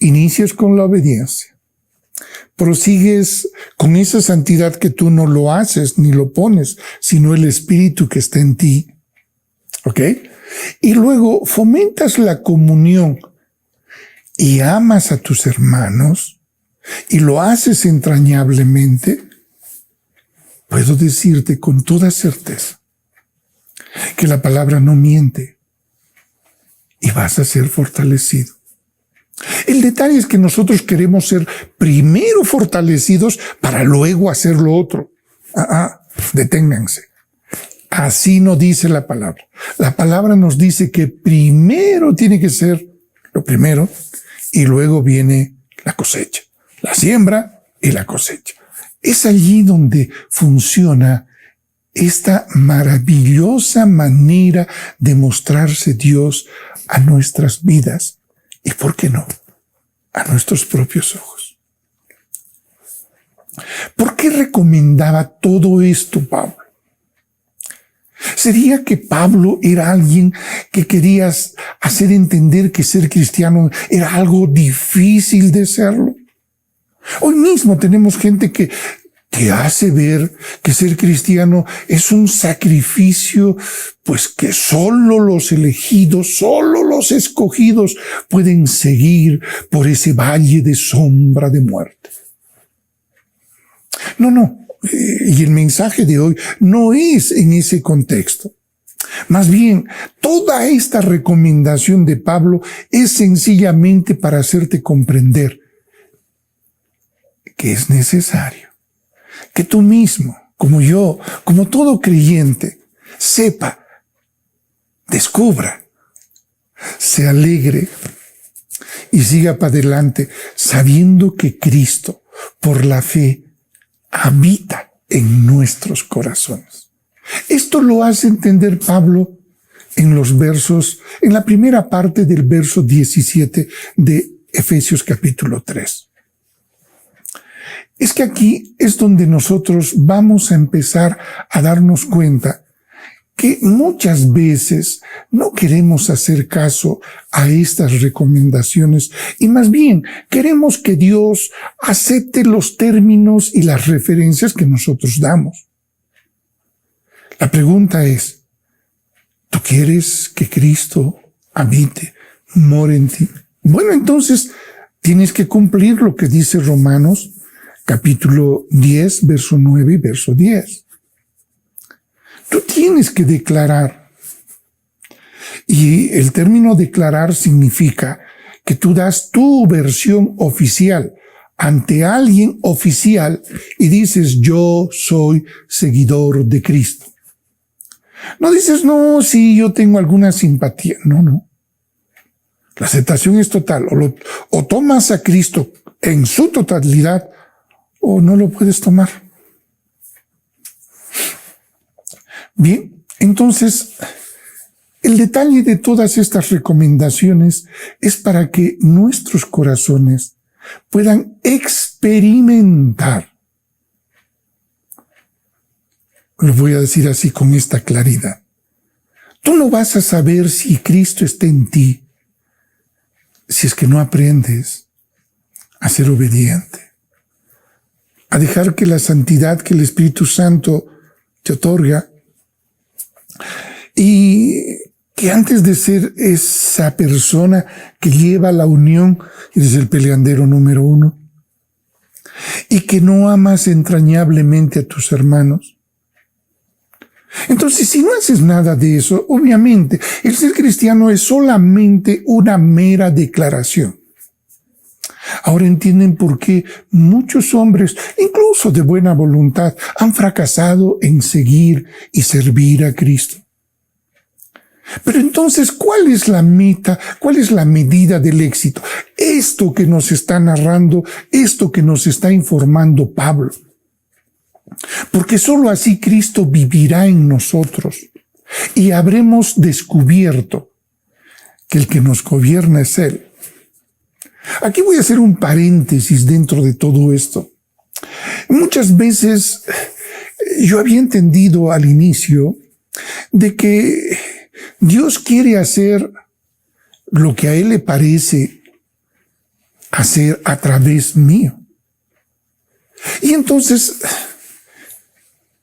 inicias con la obediencia, prosigues con esa santidad que tú no lo haces ni lo pones, sino el Espíritu que está en ti, ¿ok? Y luego fomentas la comunión y amas a tus hermanos y lo haces entrañablemente, puedo decirte con toda certeza que la palabra no miente y vas a ser fortalecido. El detalle es que nosotros queremos ser primero fortalecidos para luego hacer lo otro. Deténganse. Así no dice la palabra. La palabra nos dice que primero tiene que ser lo primero y luego viene la cosecha, la siembra y la cosecha. Es allí donde funciona esta maravillosa manera de mostrarse Dios a nuestras vidas y, ¿por qué no?, a nuestros propios ojos. ¿Por qué recomendaba todo esto Pablo? ¿Sería que Pablo era alguien que quería hacer entender que ser cristiano era algo difícil de serlo? Hoy mismo tenemos gente que hace ver que ser cristiano es un sacrificio, pues que solo los elegidos, solo los escogidos pueden seguir por ese valle de sombra de muerte. No. Y el mensaje de hoy no es en ese contexto. Más bien, toda esta recomendación de Pablo es sencillamente para hacerte comprender que es necesario que tú mismo, como yo, como todo creyente, sepa, descubra, se alegre y siga para adelante sabiendo que Cristo, por la fe, habita en nuestros corazones. Esto lo hace entender Pablo en los versos, en la primera parte del verso 17 de Efesios capítulo 3. Es que aquí es donde nosotros vamos a empezar a darnos cuenta que muchas veces no queremos hacer caso a estas recomendaciones y más bien queremos que Dios acepte los términos y las referencias que nosotros damos. La pregunta es, ¿tú quieres que Cristo habite, more en ti? Bueno, entonces tienes que cumplir lo que dice Romanos capítulo 10, verso 9 y verso 10. Tú tienes que declarar. Y el término declarar significa que tú das tu versión oficial ante alguien oficial y dices, yo soy seguidor de Cristo. No dices, no, sí, yo tengo alguna simpatía. No. La aceptación es total. O tomas a Cristo en su totalidad o no lo puedes tomar. Bien, entonces, el detalle de todas estas recomendaciones es para que nuestros corazones puedan experimentar. Lo voy a decir así con esta claridad. Tú no vas a saber si Cristo está en ti si es que no aprendes a ser obediente, a dejar que la santidad que el Espíritu Santo te otorga y que antes de ser esa persona que lleva la unión, eres el peleandero número 1, y que no amas entrañablemente a tus hermanos, Entonces, si no haces nada de eso, obviamente, el ser cristiano es solamente una mera declaración. Ahora entienden por qué muchos hombres, incluso de buena voluntad, han fracasado en seguir y servir a Cristo. Pero entonces, ¿cuál es la meta? ¿Cuál es la medida del éxito? Esto que nos está narrando, esto que nos está informando Pablo. Porque sólo así Cristo vivirá en nosotros y habremos descubierto que el que nos gobierna es Él. Aquí voy a hacer un paréntesis dentro de todo esto. Muchas veces yo había entendido al inicio de que Dios quiere hacer lo que a Él le parece hacer a través mío. Y entonces,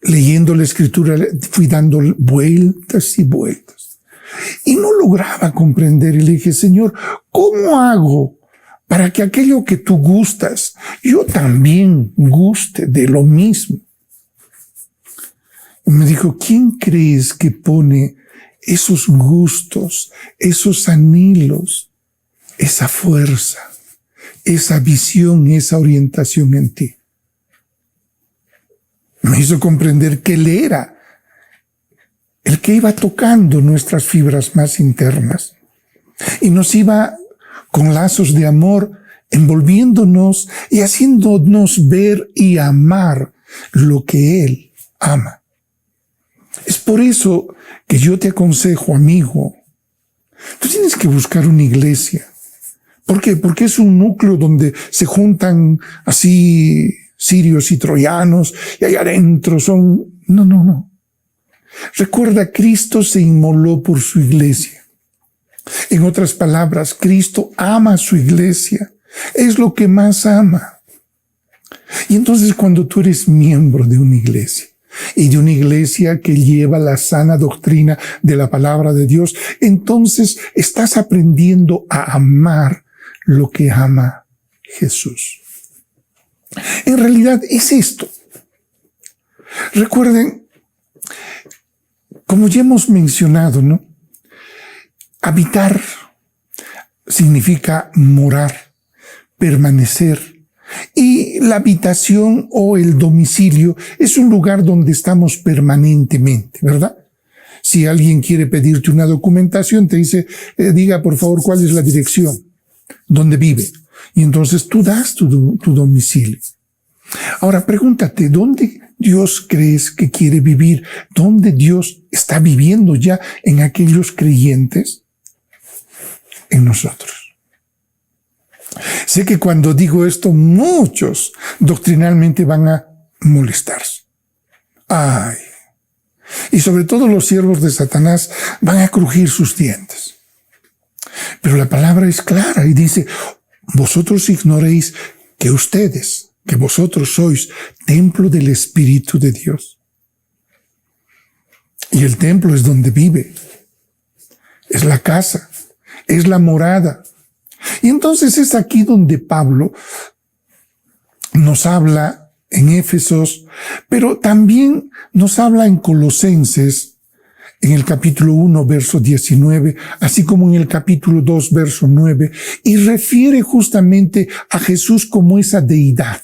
leyendo la Escritura, fui dando vueltas y vueltas. Y no lograba comprender. Y le dije, Señor, ¿cómo hago para que aquello que tú gustas, yo también guste de lo mismo? Y me dijo, ¿quién crees que pone esos gustos, esos anhelos, esa fuerza, esa visión, esa orientación en ti? Me hizo comprender que Él era el que iba tocando nuestras fibras más internas y nos iba con lazos de amor envolviéndonos y haciéndonos ver y amar lo que Él ama. Es por eso que yo te aconsejo, amigo, tú tienes que buscar una iglesia. ¿Por qué? Porque es un núcleo donde se juntan así sirios y troyanos y ahí adentro son... No. Recuerda, Cristo se inmoló por su iglesia. En otras palabras, Cristo ama a su iglesia. Es lo que más ama. Y entonces cuando tú eres miembro de una iglesia, y de una iglesia que lleva la sana doctrina de la palabra de Dios, entonces estás aprendiendo a amar lo que ama Jesús. En realidad es esto. Recuerden, como ya hemos mencionado, ¿no? Habitar significa morar, permanecer. Y la habitación o el domicilio es un lugar donde estamos permanentemente, ¿verdad? Si alguien quiere pedirte una documentación, te dice, diga por favor cuál es la dirección donde vive. Y entonces tú das tu domicilio. Ahora pregúntate, ¿dónde Dios crees que quiere vivir? ¿Dónde Dios está viviendo ya en aquellos creyentes? En nosotros. Sé que cuando digo esto, muchos doctrinalmente van a molestarse. Ay. Y sobre todo los siervos de Satanás van a crujir sus dientes. Pero la palabra es clara y dice, vosotros ignoréis que vosotros sois templo del Espíritu de Dios. Y el templo es donde vive. Es la casa. Es la morada. Y entonces es aquí donde Pablo nos habla en Éfesos, pero también nos habla en Colosenses, en el capítulo 1, verso 19, así como en el capítulo 2, verso 9, y refiere justamente a Jesús como esa deidad,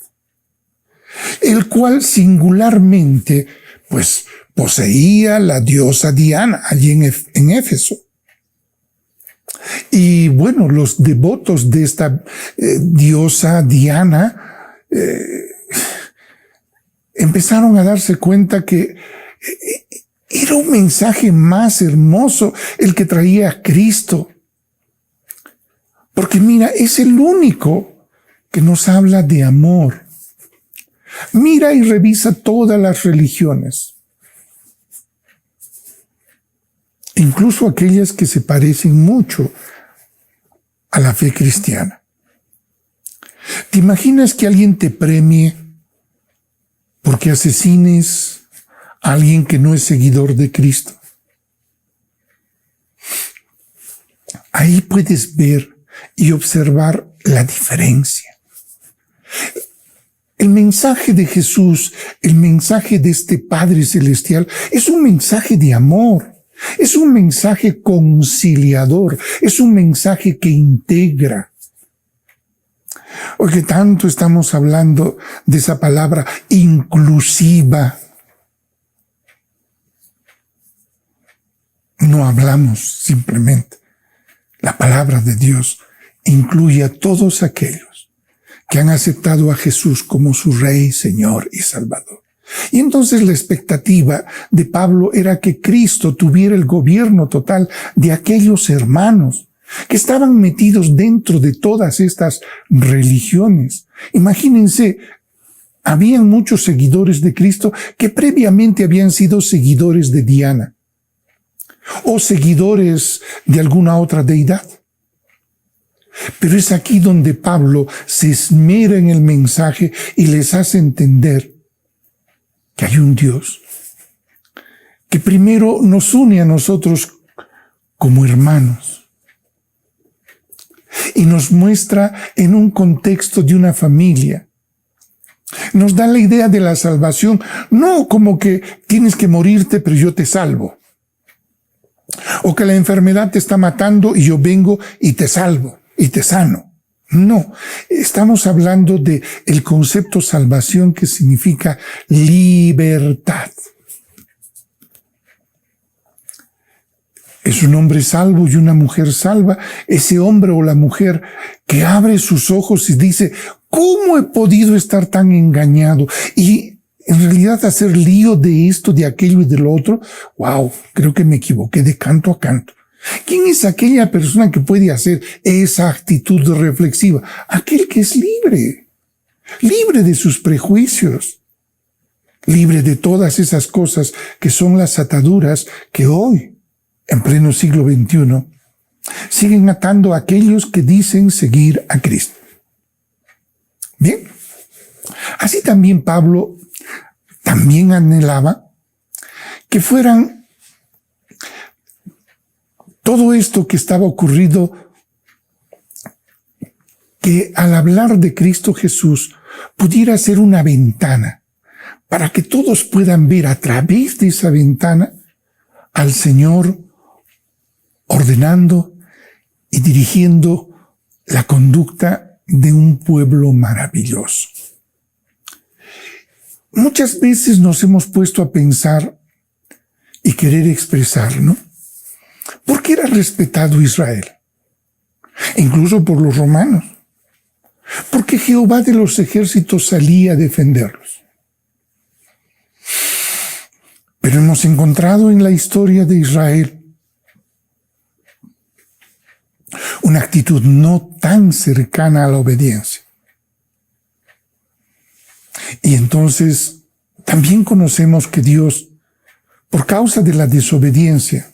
el cual singularmente, pues, poseía la diosa Diana allí en Éfeso. Y bueno, los devotos de esta diosa Diana empezaron a darse cuenta que era un mensaje más hermoso el que traía Cristo. Porque mira, es el único que nos habla de amor. Mira y revisa todas las religiones. Incluso aquellas que se parecen mucho a la fe cristiana. ¿Te imaginas que alguien te premie porque asesines a alguien que no es seguidor de Cristo? Ahí puedes ver y observar la diferencia. El mensaje de Jesús, el mensaje de este Padre Celestial, es un mensaje de amor, es un mensaje conciliador, es un mensaje que integra. Hoy que tanto estamos hablando de esa palabra inclusiva, no hablamos simplemente. La palabra de Dios incluye a todos aquellos que han aceptado a Jesús como su Rey, Señor y Salvador. Y entonces la expectativa de Pablo era que Cristo tuviera el gobierno total de aquellos hermanos que estaban metidos dentro de todas estas religiones. Imagínense, habían muchos seguidores de Cristo que previamente habían sido seguidores de Diana o seguidores de alguna otra deidad. Pero es aquí donde Pablo se esmera en el mensaje y les hace entender que hay un Dios que primero nos une a nosotros como hermanos y nos muestra en un contexto de una familia. Nos da la idea de la salvación, no como que tienes que morirte pero yo te salvo, o que la enfermedad te está matando y yo vengo y te salvo y te sano. No, estamos hablando de el concepto salvación, que significa libertad. Es un hombre salvo y una mujer salva, ese hombre o la mujer que abre sus ojos y dice, ¿cómo he podido estar tan engañado? Y en realidad hacer lío de esto, de aquello y de lo otro. Wow, creo que me equivoqué de canto a canto. ¿Quién es aquella persona que puede hacer esa actitud reflexiva? Aquel que es libre, libre de sus prejuicios, libre de todas esas cosas que son las ataduras que hoy, en pleno siglo XXI, siguen atando a aquellos que dicen seguir a Cristo. Bien, así también Pablo también anhelaba que fueran todo esto que estaba ocurrido, que al hablar de Cristo Jesús pudiera ser una ventana para que todos puedan ver a través de esa ventana al Señor ordenando y dirigiendo la conducta de un pueblo maravilloso. Muchas veces nos hemos puesto a pensar y querer expresar, ¿no? ¿Por qué era respetado Israel? Incluso por los romanos. Porque Jehová de los ejércitos salía a defenderlos. Pero hemos encontrado en la historia de Israel una actitud no tan cercana a la obediencia. Y entonces también conocemos que Dios, por causa de la desobediencia,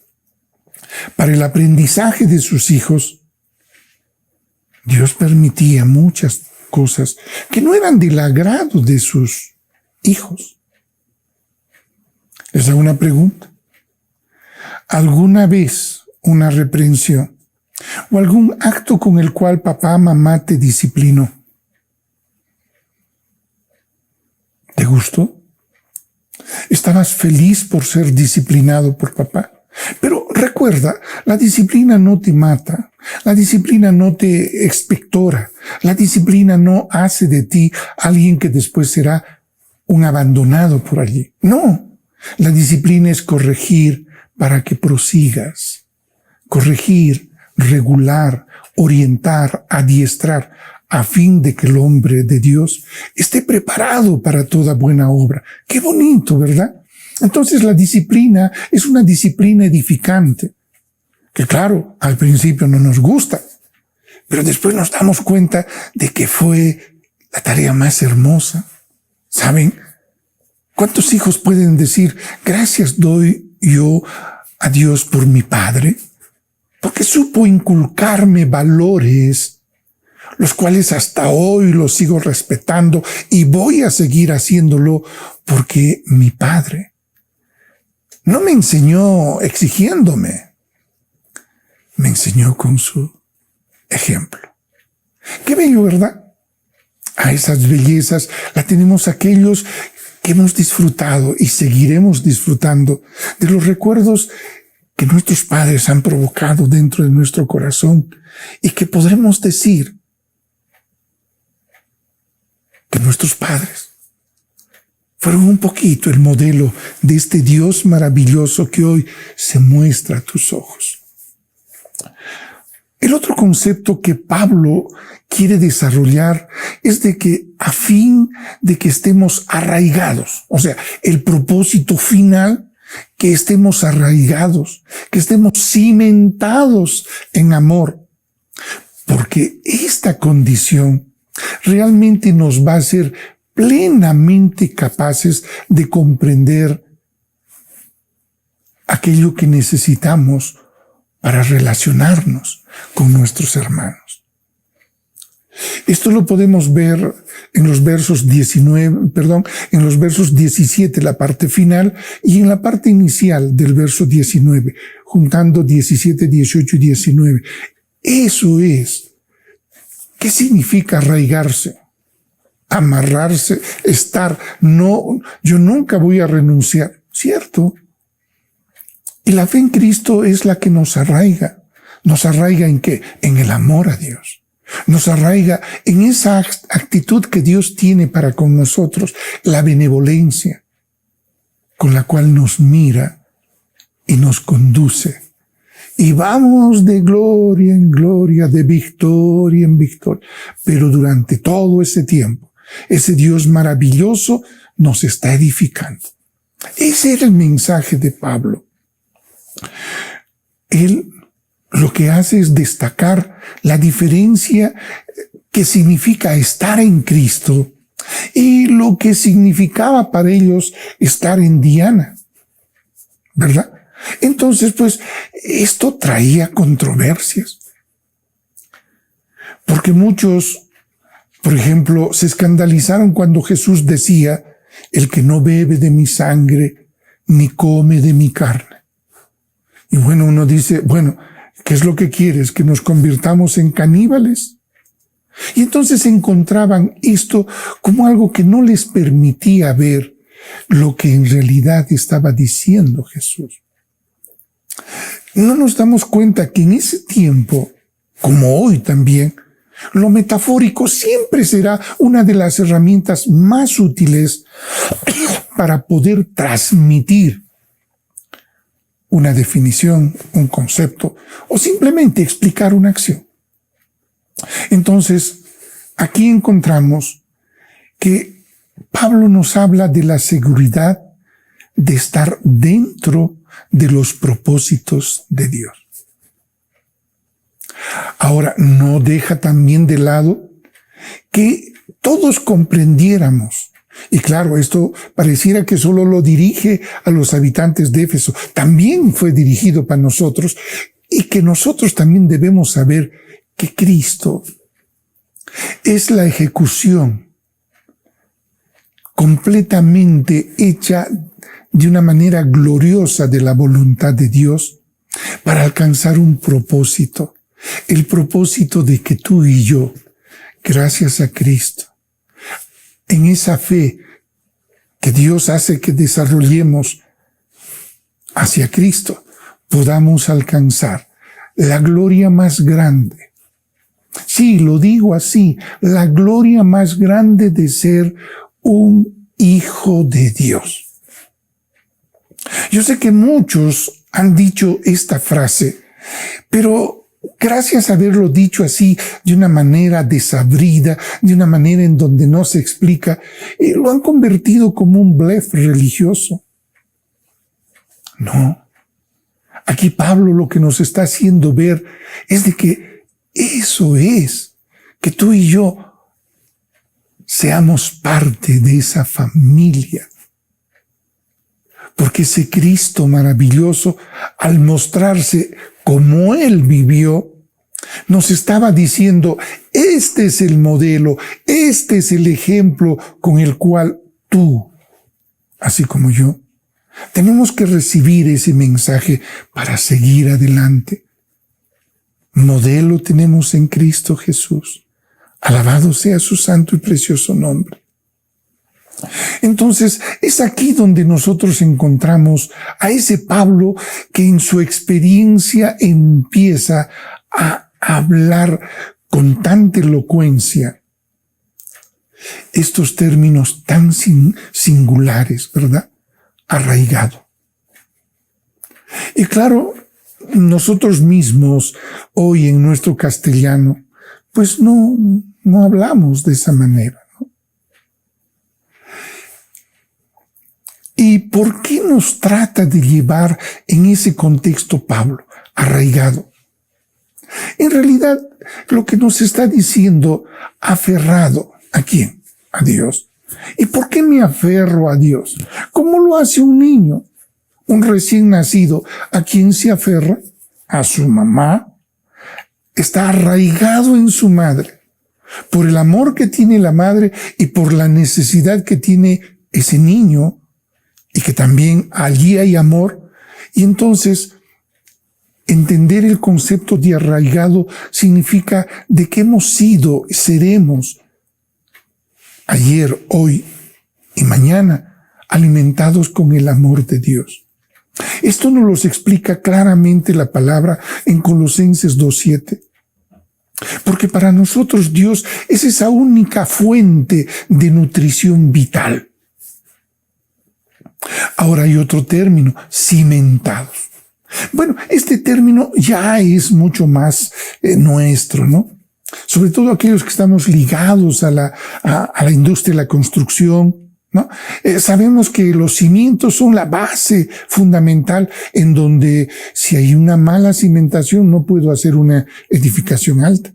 para el aprendizaje de sus hijos, Dios permitía muchas cosas que no eran del agrado de sus hijos. Les hago una pregunta. ¿Alguna vez una reprensión o algún acto con el cual papá, mamá te disciplinó, te gustó? ¿Estabas feliz por ser disciplinado por papá? Pero recuerda, la disciplina no te mata, la disciplina no te expectora, la disciplina no hace de ti alguien que después será un abandonado por allí. No, la disciplina es corregir para que prosigas, corregir, regular, orientar, adiestrar, a fin de que el hombre de Dios esté preparado para toda buena obra. Qué bonito, ¿verdad? Entonces la disciplina es una disciplina edificante, que claro, al principio no nos gusta, pero después nos damos cuenta de que fue la tarea más hermosa. ¿Saben? ¿Cuántos hijos pueden decir, gracias doy yo a Dios por mi padre? Porque supo inculcarme valores, los cuales hasta hoy los sigo respetando y voy a seguir haciéndolo porque mi padre no me enseñó exigiéndome, me enseñó con su ejemplo. Qué bello, ¿verdad? a esas bellezas, la tenemos aquellos que hemos disfrutado y seguiremos disfrutando de los recuerdos que nuestros padres han provocado dentro de nuestro corazón y que podremos decir que nuestros padres fueron un poquito el modelo de este Dios maravilloso que hoy se muestra a tus ojos. El otro concepto que Pablo quiere desarrollar es de que a fin de que estemos arraigados, o sea, el propósito final, que estemos arraigados, que estemos cimentados en amor, porque esta condición realmente nos va a hacer plenamente capaces de comprender aquello que necesitamos para relacionarnos con nuestros hermanos. Esto lo podemos ver en los versos 17, la parte final, y en la parte inicial del verso 19, juntando 17, 18 y 19. Eso es. ¿Qué significa arraigarse? Amarrarse, estar. No, yo nunca voy a renunciar, ¿cierto? Y la fe en Cristo es la que nos arraiga. ¿Nos arraiga en qué? En el amor a Dios. Nos arraiga en esa actitud que Dios tiene para con nosotros, la benevolencia con la cual nos mira y nos conduce. Y vamos de gloria en gloria, de victoria en victoria. Pero durante todo ese tiempo, ese Dios maravilloso nos está edificando. Ese era el mensaje de Pablo. Él lo que hace es destacar la diferencia que significa estar en Cristo y lo que significaba para ellos estar en Diana, ¿verdad? Entonces, pues, esto traía controversias. Porque muchos, por ejemplo, se escandalizaron cuando Jesús decía, el que no bebe de mi sangre, ni come de mi carne. Y bueno, uno dice, bueno, ¿qué es lo que quieres? ¿Que nos convirtamos en caníbales? Y entonces encontraban esto como algo que no les permitía ver lo que en realidad estaba diciendo Jesús. No nos damos cuenta que en ese tiempo, como hoy también, lo metafórico siempre será una de las herramientas más útiles para poder transmitir una definición, un concepto, o simplemente explicar una acción. Entonces, aquí encontramos que Pablo nos habla de la seguridad de estar dentro de los propósitos de Dios. Ahora, no deja también de lado que todos comprendiéramos. Y claro, esto pareciera que solo lo dirige a los habitantes de Éfeso. También fue dirigido para nosotros y que nosotros también debemos saber que Cristo es la ejecución completamente hecha de una manera gloriosa de la voluntad de Dios para alcanzar un propósito. El propósito de que tú y yo, gracias a Cristo, en esa fe que Dios hace que desarrollemos hacia Cristo, podamos alcanzar la gloria más grande. Sí, lo digo así, la gloria más grande de ser un hijo de Dios. Yo sé que muchos han dicho esta frase, pero gracias a haberlo dicho así, de una manera desabrida, de una manera en donde no se explica, lo han convertido como un blef religioso. No. Aquí Pablo lo que nos está haciendo ver es de que eso es, que tú y yo seamos parte de esa familia. Porque ese Cristo maravilloso, al mostrarse como Él vivió, nos estaba diciendo, este es el modelo, este es el ejemplo con el cual tú, así como yo, tenemos que recibir ese mensaje para seguir adelante. Modelo tenemos en Cristo Jesús, Alabado sea su santo y precioso nombre. Entonces, es aquí donde nosotros encontramos a ese Pablo que en su experiencia empieza a hablar con tanta elocuencia estos términos tan singulares, ¿verdad? Arraigado. Y claro, nosotros mismos hoy en nuestro castellano, pues no hablamos de esa manera, ¿no? ¿Y por qué nos trata de llevar en ese contexto Pablo, arraigado? En realidad, lo que nos está diciendo, aferrado, ¿a quién? A Dios. ¿Y por qué me aferro a Dios? ¿Cómo lo hace un niño, un recién nacido? ¿A quién se aferra? A su mamá. Está arraigado en su madre, por el amor que tiene la madre y por la necesidad que tiene ese niño, y que también allí hay amor. Y entonces, entender el concepto de arraigado significa de que hemos sido, seremos, ayer, hoy y mañana, alimentados con el amor de Dios. Esto nos lo explica claramente la palabra en Colosenses 2:7. Porque para nosotros Dios es esa única fuente de nutrición vital. Ahora hay otro término, cimentados. Bueno, este término ya es mucho más nuestro, ¿no? Sobre todo aquellos que estamos ligados a la industria de la construcción, ¿no? Sabemos que los cimientos son la base fundamental en donde si hay una mala cimentación no puedo hacer una edificación alta.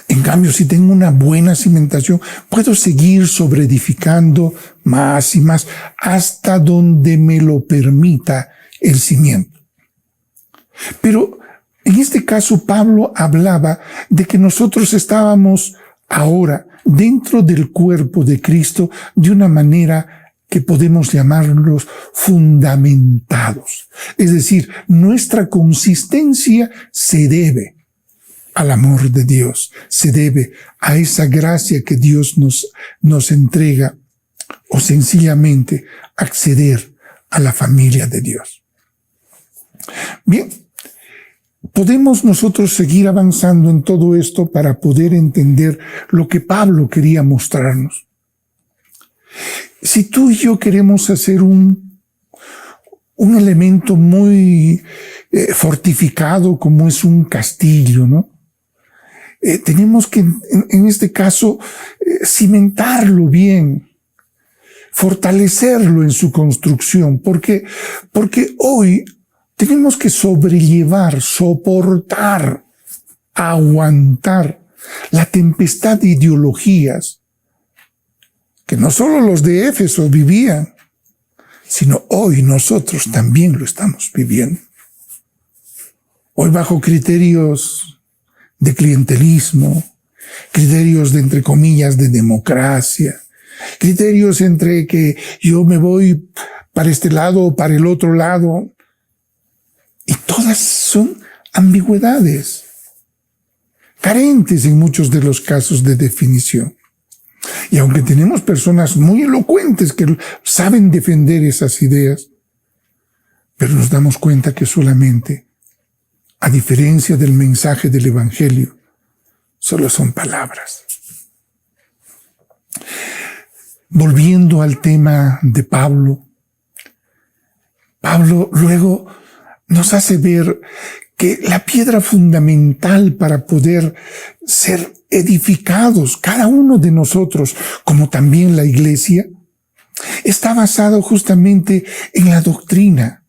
En cambio, si tengo una buena cimentación, puedo seguir sobreedificando más y más hasta donde me lo permita el cimiento. Pero en este caso, Pablo hablaba de que nosotros estábamos ahora dentro del cuerpo de Cristo de una manera que podemos llamarlos fundamentados. Es decir, nuestra consistencia se debe al amor de Dios, se debe a esa gracia que Dios nos entrega, o sencillamente acceder a la familia de Dios. Bien, podemos nosotros seguir avanzando en todo esto para poder entender lo que Pablo quería mostrarnos. Si tú y yo queremos hacer un elemento muy fortificado como es un castillo, ¿no? Tenemos que, en este caso, cimentarlo bien, fortalecerlo en su construcción, porque hoy tenemos que sobrellevar, soportar, aguantar la tempestad de ideologías que no solo los de Éfeso vivían, sino hoy nosotros también lo estamos viviendo. Hoy bajo criterios de clientelismo, criterios de, entre comillas, de democracia, criterios entre que yo me voy para este lado o para el otro lado, y todas son ambigüedades, carentes en muchos de los casos de definición. Y aunque tenemos personas muy elocuentes que saben defender esas ideas, pero nos damos cuenta que solamente, a diferencia del mensaje del Evangelio, solo son palabras. Volviendo al tema de Pablo, Pablo luego nos hace ver que la piedra fundamental para poder ser edificados, cada uno de nosotros, como también la iglesia, está basado justamente en la doctrina,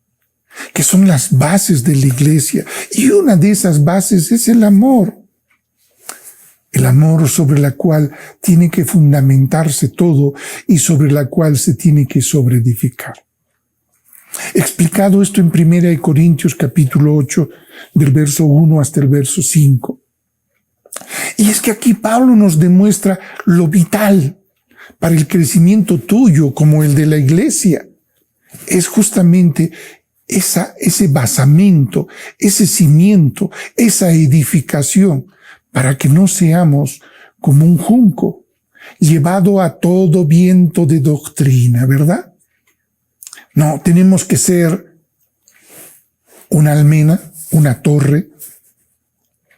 que son las bases de la iglesia. Y una de esas bases es el amor. El amor sobre la cual tiene que fundamentarse todo y sobre la cual se tiene que sobreedificar. Explicado esto en 1 Corintios capítulo 8, del verso 1 hasta el verso 5. Y es que aquí Pablo nos demuestra lo vital para el crecimiento tuyo como el de la iglesia. Es justamente ese basamento, ese cimiento, esa edificación para que no seamos como un junco, llevado a todo viento de doctrina, ¿verdad? No, tenemos que ser una almena, una torre,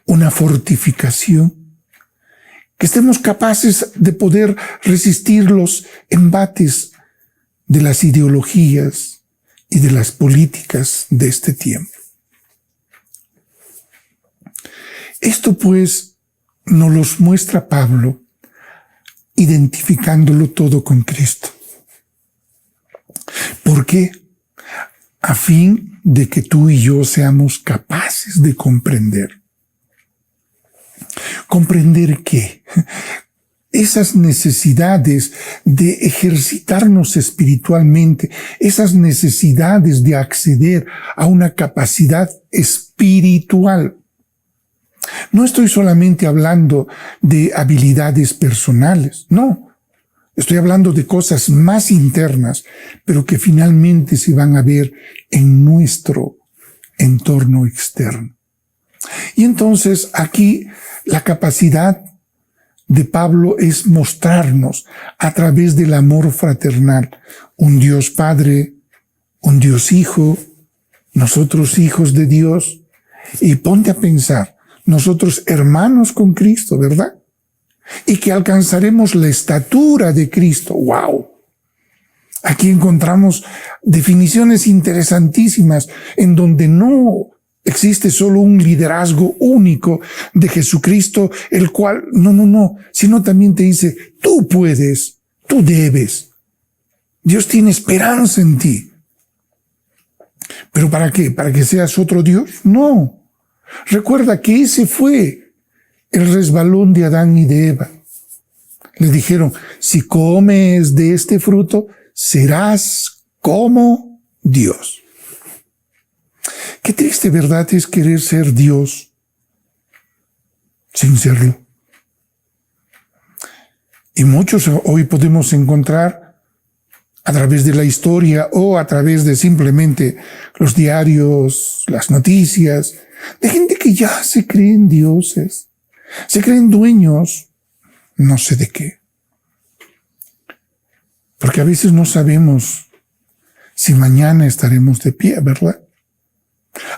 una fortificación, que estemos capaces de poder resistir los embates de las ideologías y de las políticas de este tiempo. Esto pues nos los muestra Pablo, identificándolo todo con Cristo. ¿Por qué? A fin de que tú y yo seamos capaces de comprender. ¿Comprender qué? Esas necesidades de ejercitarnos espiritualmente, esas necesidades de acceder a una capacidad espiritual. No estoy solamente hablando de habilidades personales, no. Estoy hablando de cosas más internas, pero que finalmente se van a ver en nuestro entorno externo. Y entonces aquí la capacidad de Pablo es mostrarnos a través del amor fraternal un Dios Padre, un Dios Hijo, nosotros hijos de Dios. Y ponte a pensar, nosotros hermanos con Cristo, ¿verdad? Y que alcanzaremos la estatura de Cristo. ¡Wow! Aquí encontramos definiciones interesantísimas en donde no existe solo un liderazgo único de Jesucristo, el cual, no, sino también te dice, tú puedes, tú debes. Dios tiene esperanza en ti. ¿Pero para qué? ¿Para que seas otro Dios? No. Recuerda que ese fue el resbalón de Adán y de Eva. Le dijeron, si comes de este fruto, serás como Dios. Qué triste verdad es querer ser Dios sin serlo. Y muchos hoy podemos encontrar a través de la historia o a través de simplemente los diarios, las noticias, de gente que ya se creen dioses, se creen dueños, no sé de qué. Porque a veces no sabemos si mañana estaremos de pie, ¿verdad?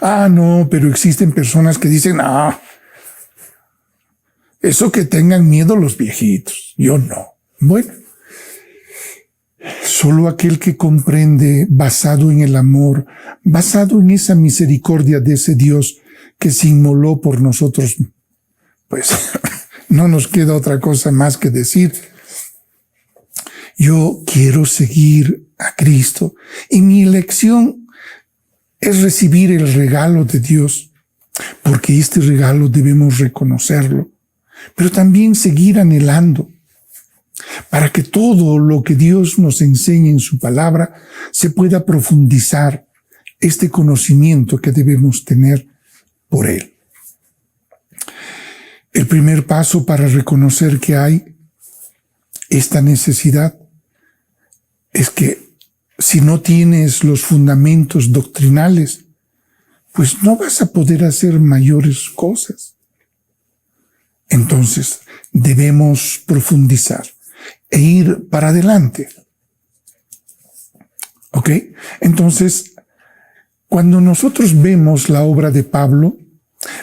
Ah, no, pero existen personas que dicen, eso que tengan miedo los viejitos, yo no. Bueno, solo aquel que comprende, basado en el amor, basado en esa misericordia de ese Dios que se inmoló por nosotros, pues no nos queda otra cosa más que decir, yo quiero seguir a Cristo y mi elección es recibir el regalo de Dios, porque este regalo debemos reconocerlo, pero también seguir anhelando para que todo lo que Dios nos enseña en su palabra se pueda profundizar este conocimiento que debemos tener por Él. El primer paso para reconocer que hay esta necesidad es que si no tienes los fundamentos doctrinales, pues no vas a poder hacer mayores cosas. Entonces, debemos profundizar e ir para adelante. ¿Ok? Entonces, cuando nosotros vemos la obra de Pablo,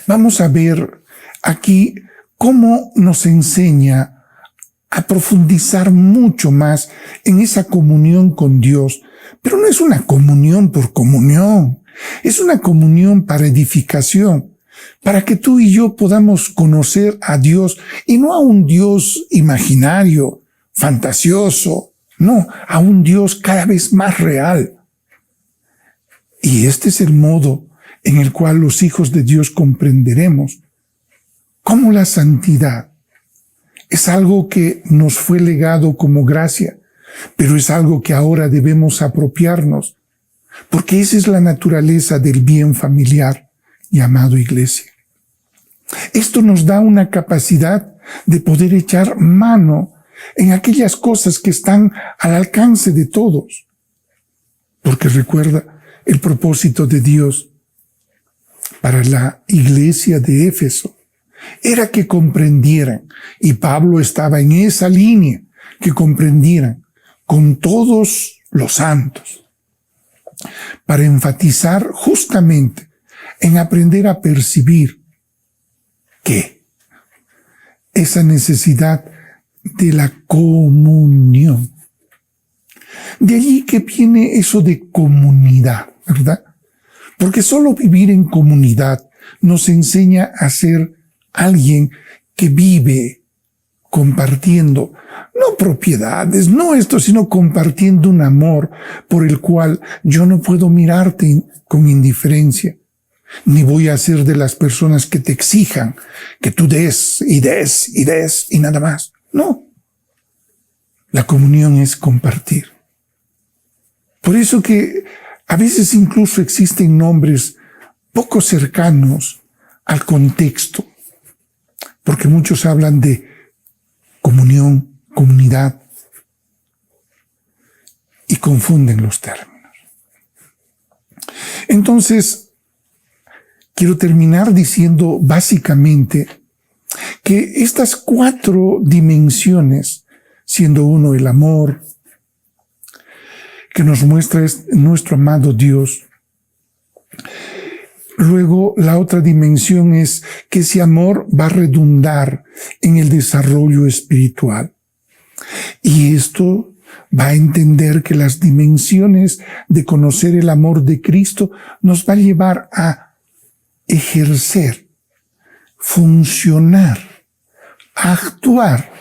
vamos a ver aquí cómo nos enseña a profundizar mucho más en esa comunión con Dios. Pero no es una comunión por comunión, es una comunión para edificación, para que tú y yo podamos conocer a Dios, y no a un Dios imaginario, fantasioso, no, a un Dios cada vez más real. Y este es el modo en el cual los hijos de Dios comprenderemos cómo la santidad es algo que nos fue legado como gracia, pero es algo que ahora debemos apropiarnos, porque esa es la naturaleza del bien familiar llamado iglesia. Esto nos da una capacidad de poder echar mano en aquellas cosas que están al alcance de todos, porque recuerda el propósito de Dios para la iglesia de Éfeso era que comprendieran, y Pablo estaba en esa línea, que comprendieran con todos los santos, para enfatizar justamente en aprender a percibir que esa necesidad de la comunión. De allí que viene eso de comunidad, ¿verdad? Porque solo vivir en comunidad nos enseña a ser alguien que vive compartiendo, no propiedades, no esto, sino compartiendo un amor por el cual yo no puedo mirarte con indiferencia, ni voy a ser de las personas que te exijan que tú des y des y des y nada más. No. La comunión es compartir. Por eso que a veces incluso existen nombres poco cercanos al contexto, porque muchos hablan de comunión, comunidad, y confunden los términos. Entonces, quiero terminar diciendo básicamente que estas 4 dimensiones, siendo uno el amor, que nos muestra nuestro amado Dios. Luego, la otra dimensión es que ese amor va a redundar en el desarrollo espiritual. Y esto va a entender que las dimensiones de conocer el amor de Cristo nos va a llevar a ejercer, funcionar, a actuar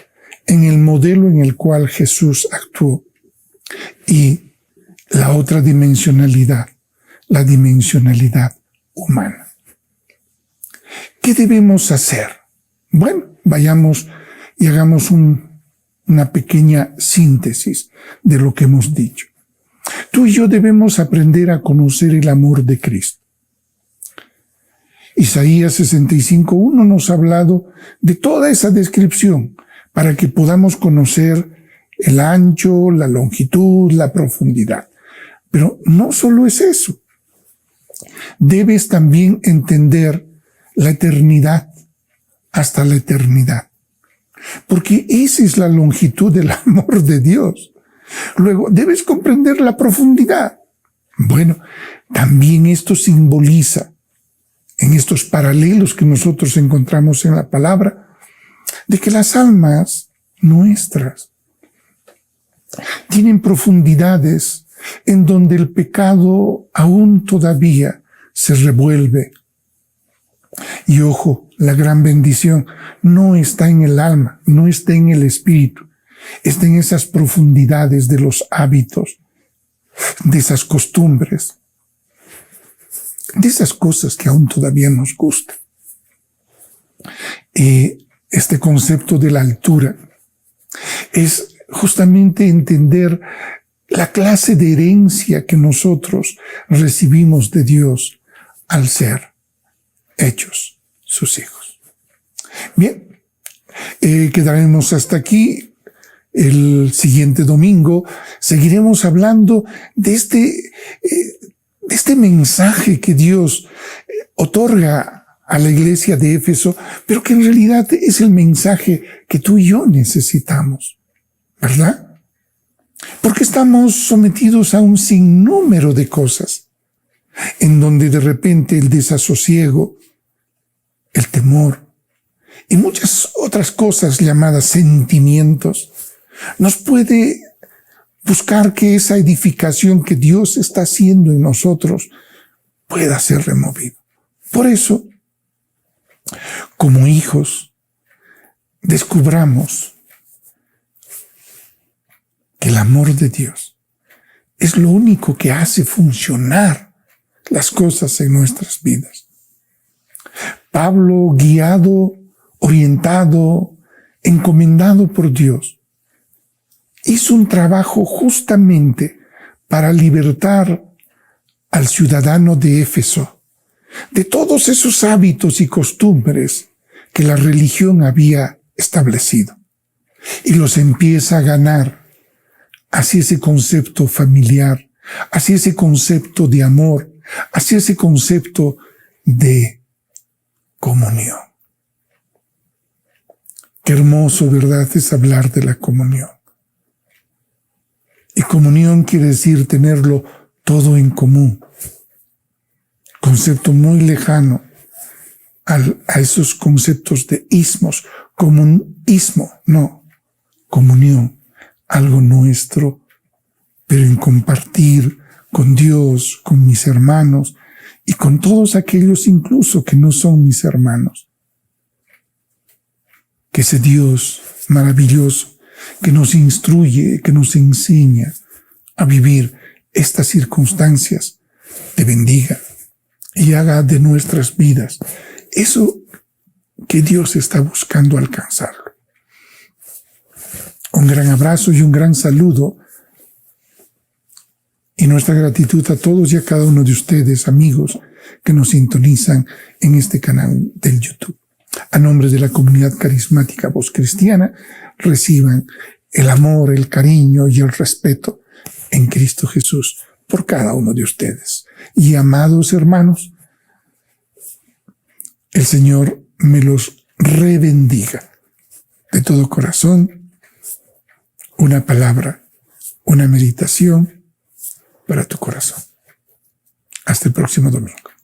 en el modelo en el cual Jesús actuó. Y la otra dimensionalidad, la dimensionalidad humana. ¿Qué debemos hacer? Bueno, vayamos y hagamos una pequeña síntesis de lo que hemos dicho. Tú y yo debemos aprender a conocer el amor de Cristo. Isaías 65:1 nos ha hablado de toda esa descripción para que podamos conocer el ancho, la longitud, la profundidad. Pero no solo es eso. Debes también entender la eternidad hasta la eternidad. Porque esa es la longitud del amor de Dios. Luego, debes comprender la profundidad. Bueno, también esto simboliza, en estos paralelos que nosotros encontramos en la palabra, de que las almas nuestras tienen profundidades en donde el pecado aún todavía se revuelve. Y ojo, la gran bendición no está en el alma, no está en el espíritu, está en esas profundidades de los hábitos, de esas costumbres, de esas cosas que aún todavía nos gustan. Este concepto de la altura es justamente entender la clase de herencia que nosotros recibimos de Dios al ser hechos sus hijos. Bien, quedaremos hasta aquí. El siguiente domingo seguiremos hablando de este mensaje que Dios otorga a la iglesia de Éfeso, pero que en realidad es el mensaje que tú y yo necesitamos, ¿verdad? Porque estamos sometidos a un sinnúmero de cosas, en donde de repente el desasosiego, el temor y muchas otras cosas llamadas sentimientos nos puede buscar que esa edificación que Dios está haciendo en nosotros pueda ser removida. Por eso, como hijos, descubramos que el amor de Dios es lo único que hace funcionar las cosas en nuestras vidas. Pablo, guiado, orientado, encomendado por Dios, hizo un trabajo justamente para libertar al ciudadano de Éfeso de todos esos hábitos y costumbres que la religión había establecido, y los empieza a ganar hacia ese concepto familiar, hacia ese concepto de amor, hacia ese concepto de comunión. Qué hermoso, ¿verdad?, es hablar de la comunión. Y comunión quiere decir tenerlo todo en común. Concepto muy lejano a esos conceptos de ismos, como un ismo, no, comunión, algo nuestro, pero en compartir con Dios, con mis hermanos y con todos aquellos incluso que no son mis hermanos. Que ese Dios maravilloso que nos instruye, que nos enseña a vivir estas circunstancias, te bendiga y haga de nuestras vidas eso que Dios está buscando alcanzarlo. Un gran abrazo y un gran saludo y nuestra gratitud a todos y a cada uno de ustedes, amigos, que nos sintonizan en este canal del YouTube. A nombre de la comunidad carismática Voz Cristiana, reciban el amor, el cariño y el respeto en Cristo Jesús por cada uno de ustedes. Y amados hermanos, el Señor me los rebendiga de todo corazón. Una palabra, una meditación para tu corazón. Hasta el próximo domingo.